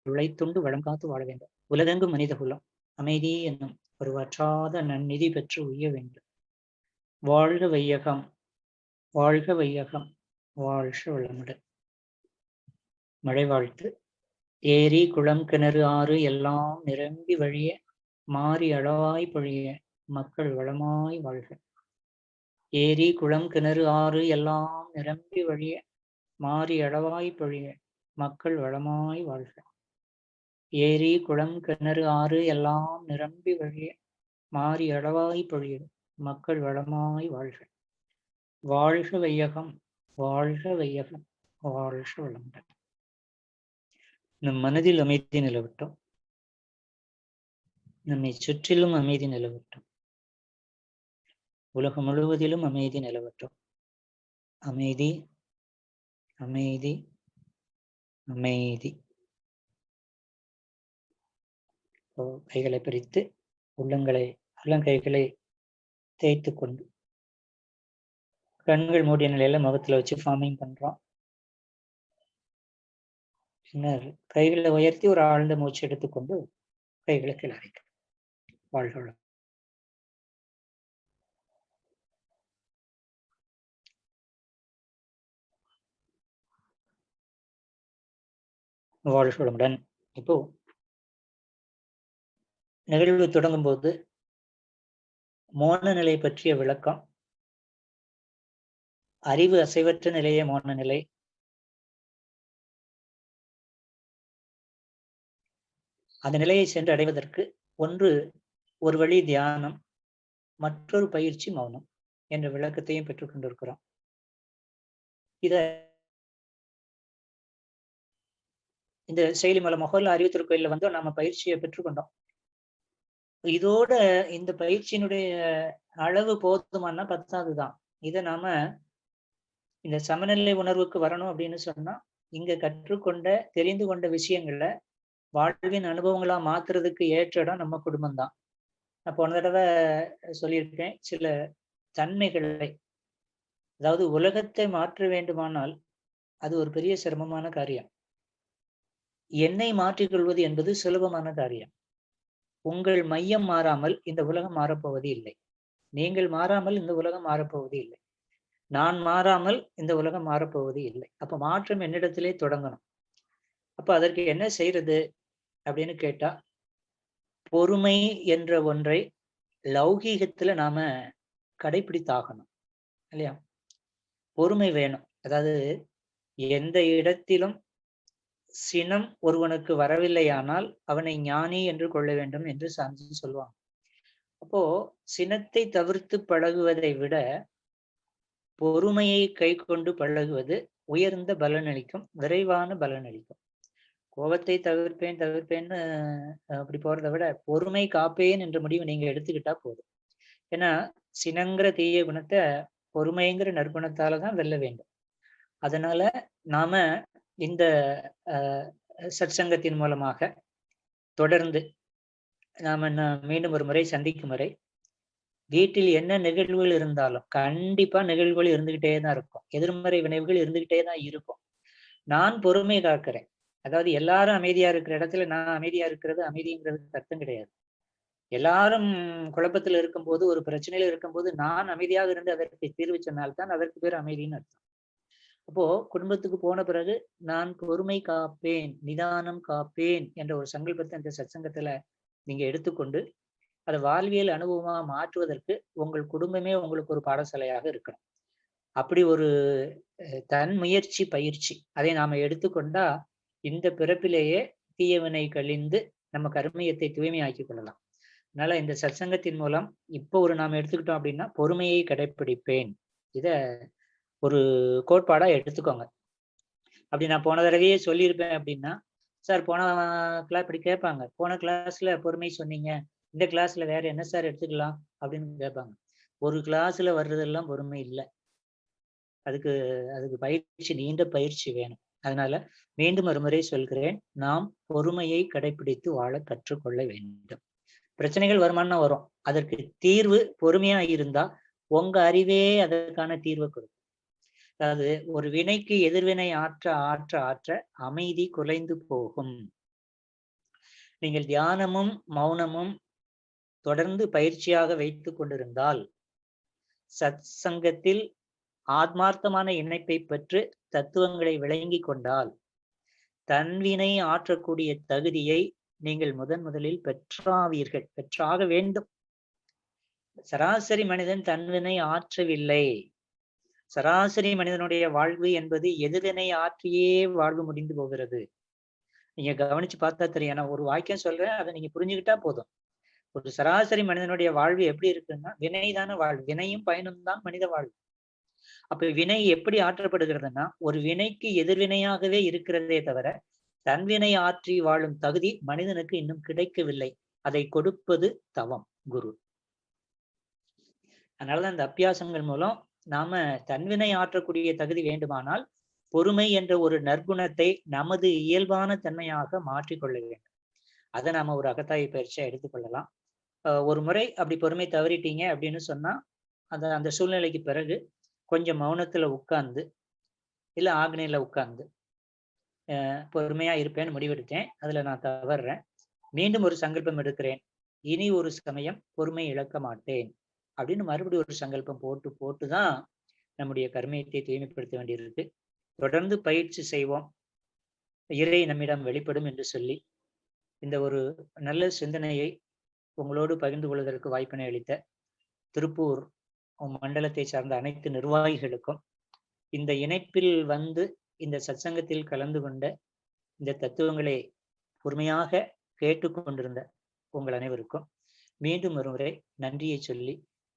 [SPEAKER 1] உழைத்துண்டு வளங்காத்து வாழ வேண்டும். உலகெங்கும் மனித குலம் அமைதி என்னும் ஒரு வற்றாத நன்னிதி பெற்று உய்ய வேண்டும். வாழ்க வையகம், வாழ்க வையகம், வாழ்க வளமுடன். மழை வாழ்த்து. ஏரி குளம் கிணறு ஆறு எல்லாம் நிரம்பி வழிய மாறி அளவாய் பொழிய மக்கள் வளமாய் வாழ்க. ஏரி குளம் கிணறு ஆறு எல்லாம் நிரம்பி வழிய மாறி அளவாய் பொழிய மக்கள் வளமாய் வாழ்க. ஏரி குளம் கிணறு ஆறு எல்லாம் நிரம்பி வழிய மாறி அளவாய் பொழிய மக்கள் வளமாய் வாழ்க. வாழ்க வையகம், வாழ்க வையகம், வாழ்க வளமுடன். நம் மனதில் அமைதி நிலவட்டும், நம்மை சுற்றிலும் அமைதி நிலவட்டும், உலகம் முழுவதிலும் அமைதி நிலவட்டும். அமைதி, அமைதி, அமைதி. கைகளை பிரித்து உள்ளங்கைகளை தேய்த்து கொண்டு கண்கள் மூடிய நிலையில முகத்துல வச்சு ஃபார்மிங் பண்றோம். பின்னர் கைகளை உயர்த்தி ஒரு ஆழ்ந்த மூச்சு எடுத்துக்கொண்டு கைகளை கீழே வைக்கும். வாழ்க வளமுடன். வாழ்க வளமுடன். இப்போ நிகழ்வு தொடங்கும் போது மோன நிலை பற்றிய விளக்கம், அறிவு அசைவற்ற நிலையே மோன நிலை. அந்த நிலையை சென்று அடைவதற்கு ஒரு வழி தியானம், மற்றொரு பயிற்சி மௌனம் என்ற விளக்கத்தையும் பெற்றுக் கொண்டிருக்கிறோம். இந்த செயலி மூலமாக அறிவு திருக்கோயில வந்து நம்ம பயிற்சியை பெற்றுக்கொண்டோம். இதோட இந்த பயிற்சியினுடைய அளவு போதுமானா பத்தாதுதான். இதை நாம இந்த சமநிலை உணர்வுக்கு வரணும் அப்படின்னு சொன்னா, இங்க கற்றுக்கொண்ட தெரிந்து கொண்ட விஷயங்களை வாழ்வின் அனுபவங்களா மாத்துறதுக்கு ஏற்ற இடம் நம்ம குடும்பம் தான். நான் போன தடவை சொல்லியிருக்கேன், சில தன்மைகளை, அதாவது உலகத்தை மாற்ற வேண்டுமானால் அது ஒரு பெரிய சிரமமான காரியம். என்னை மாற்றிக்கொள்வது என்பது சுலபமான காரியம். உங்கள் மையம் மாறாமல் இந்த உலகம் மாறப்போவது இல்லை. நீங்கள் மாறாமல் இந்த உலகம் மாறப்போவது இல்லை. நான் மாறாமல் இந்த உலகம் மாறப்போவது இல்லை. அப்ப மாற்றம் என்னிடத்திலே தொடங்கணும். அப்ப அதற்கு என்ன செய்யறது அப்படின்னு கேட்டா, பொறுமை என்ற ஒன்றை லௌகீகத்துல நாம கடைபிடித்தாகணும் இல்லையா? பொறுமை வேணும். அதாவது எந்த இடத்திலும் சினம் ஒருவனுக்கு வரவில்லையானால் அவனை ஞானி என்று கொள்ள வேண்டும் என்று சாந்தி சொல்லுவாங்க. அப்போ சினத்தை தவிர்த்து பழகுவதை விட பொறுமையை கை கொண்டு பழகுவது உயர்ந்த பலனளிக்கும், விரைவான பலனளிக்கும். கோபத்தை தவிர்ப்பேன்னு அப்படி போறதை விட பொறுமை காப்பேன் என்ற முடிவு நீங்க எடுத்துக்கிட்டா போதும். ஏன்னா சினங்கிற தீய குணத்தை பொறுமைங்கிற நற்குணத்தாலதான் வெல்ல வேண்டும். அதனால நாம இந்த சத்சங்கத்தின் மூலமாக தொடர்ந்து நாம மீண்டும் ஒரு முறை சந்திக்கும் வரை வீட்டில் என்ன நிகழ்வுகள் இருந்தாலும் கண்டிப்பா நிகழ்வுகள் இருந்துகிட்டே தான் இருக்கும். எதிர்மறை விளைவுகள் இருந்துகிட்டே தான் இருக்கும். நான் பொறுமை காக்கிறேன். அதாவது எல்லாரும் அமைதியா இருக்கிற இடத்துல நான் அமைதியா இருக்கிறது அமைதிங்கிறதுக்கு அர்த்தம் கிடையாது. எல்லாரும் குழப்பத்தில் இருக்கும்போது, ஒரு பிரச்சனையில இருக்கும்போது நான் அமைதியாக இருந்து அதற்கு தீர்வு சொன்னால்தான் அதற்கு பேர் அமைதின்னு அர்த்தம். அப்போ குடும்பத்துக்கு போன பிறகு நான் பொறுமை காப்பேன், நிதானம் காப்பேன் என்ற ஒரு சங்கல்பத்தை இந்த சத்சங்கத்துல நீங்க எடுத்துக்கொண்டு அதை வாழ்வியல் அனுபவமா மாற்றுவதற்கு உங்கள் குடும்பமே உங்களுக்கு ஒரு பாடசாலையாக இருக்கணும். அப்படி ஒரு தன் முயற்சி பயிற்சி அதை நாம எடுத்துக்கொண்டா இந்த பிறப்பிலேயே தீயவினை கழிந்து நம்ம கர்மயத்தை தூய்மையாக்கி கொள்ளலாம். அதனால இந்த சத்சங்கத்தின் மூலம் இப்போ நாம எடுத்துக்கிட்டோம் அப்படின்னா, பொறுமையை கடைப்பிடிப்பேன், இத ஒரு கோட்பாடா எடுத்துக்கோங்க. அப்படி நான் போன தடவையே சொல்லியிருப்பேன் அப்படின்னா, சார் போன கிளாஸ் இப்படி கேட்பாங்க, போன கிளாஸ்ல பொறுமை சொன்னீங்க, இந்த கிளாஸ்ல வேற என்ன சார் எடுத்துக்கலாம் அப்படின்னு கேட்பாங்க. ஒரு கிளாஸ்ல வர்றதெல்லாம் பொறுமை இல்லை. அதுக்கு பயிற்சி, நீண்ட பயிற்சி வேணும். அதனால மீண்டும் ஒரு முறை சொல்கிறேன், நாம் பொறுமையை கடைபிடித்து வாழ கற்றுக்கொள்ள வேண்டும். பிரச்சனைகள் வருமானா வரும், அதற்கு தீர்வு பொறுமையா இருந்தா உங்க அறிவே அதற்கான தீர்வை கொடுக்கும். அதாவது ஒரு வினைக்கு எதிர்வினை ஆற்ற ஆற்ற ஆற்ற அமைதி குலைந்து போகும். நீங்கள் தியானமும் மௌனமும் தொடர்ந்து பயிற்சியாக வைத்துக் கொண்டிருந்தால், சத் சங்கத்தில் ஆத்மார்த்தமான இணைப்பை பெற்று தத்துவங்களை விளங்கி கொண்டால், தன்வினை ஆற்றக்கூடிய தகுதியை நீங்கள் முதலில் பெற்றாக வேண்டும். சராசரி மனிதன் தன்வினை ஆற்றவில்லை. சராசரி மனிதனுடைய வாழ்வு என்பது எதிர்வினை ஆற்றியே வாழ்வு முடிந்து போகிறது. நீங்க கவனிச்சு பார்த்தா தெரியும். நான் ஒரு வாக்கியம் சொல்றேன், அதை நீங்க புரிஞ்சுக்கிட்டா போதும். ஒரு சராசரி மனிதனுடைய வாழ்வு எப்படி இருக்குன்னா, வினைதான வாழ்வு. வினையும் பயனும் தான் மனித வாழ்வு. அப்ப வினை எப்படி ஆற்றப்படுகிறதுன்னா, ஒரு வினைக்கு எதிர்வினையாகவே இருக்கிறதே தவிர, தன்வினை ஆற்றி வாழும் தகுதி மனிதனுக்கு இன்னும் கிடைக்கவில்லை. அதை கொடுப்பது தவம், குரு. அதனாலதான் இந்த அபியாசங்கள் மூலம் நாம தன்வினை ஆற்றக்கூடிய தகுதி வேண்டுமானால் பொறுமை என்ற ஒரு நற்குணத்தை நமது இயல்பான தன்மையாக மாற்றிக்கொள்ள வேண்டும். அதை நாம ஒரு அகத்தாய் பயிற்சியா எடுத்துக்கொள்ளலாம். ஒரு முறை அப்படி பொறுமை தவறிட்டீங்க அப்படின்னு சொன்னா, அந்த சூழ்நிலைக்கு பிறகு கொஞ்சம் மௌனத்துல உட்கார்ந்து இல்ல ஆக்னையில உட்கார்ந்து பொறுமையா இருப்பேன்னு முடிவெடுத்தேன். அதுல நான் தவறுறேன். மீண்டும் ஒரு சங்கல்பம் எடுக்கிறேன். இனி ஒரு சமயம் பொறுமை இழக்க மாட்டேன் அப்படின்னு மறுபடியும் ஒரு சங்கல்பம் போட்டுதான் நம்முடைய கர்மயத்தை தூய்மைப்படுத்த வேண்டியிருக்கு. தொடர்ந்து பயிற்சி செய்வோம். இறை நம்மிடம் வெளிப்படும் என்று சொல்லி இந்த ஒரு நல்ல சிந்தனையை உங்களோடு பகிர்ந்து கொள்வதற்கு வாய்ப்பினை அளித்த திருப்பூர் மண்டலத்தை சார்ந்த அனைத்து நிர்வாகிகளுக்கும், இந்த இணைப்பில் வந்து இந்த சத்சங்கத்தில் கலந்து கொண்ட இந்த தத்துவங்களை பொறுமையாக கேட்டுக்கொண்டிருந்த உங்கள் அனைவருக்கும் மீண்டும் ஒருமுறை நன்றியை சொல்லி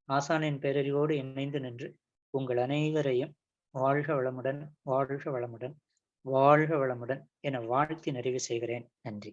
[SPEAKER 1] ஆசானின் பேரறிவோடு இணைந்து நின்று உங்கள் அனைவரையும் வாழ்க வளமுடன், வாழ்க வளமுடன், வாழ்க வளமுடன் என வாழ்த்தி நிறைவு செய்கிறேன். நன்றி.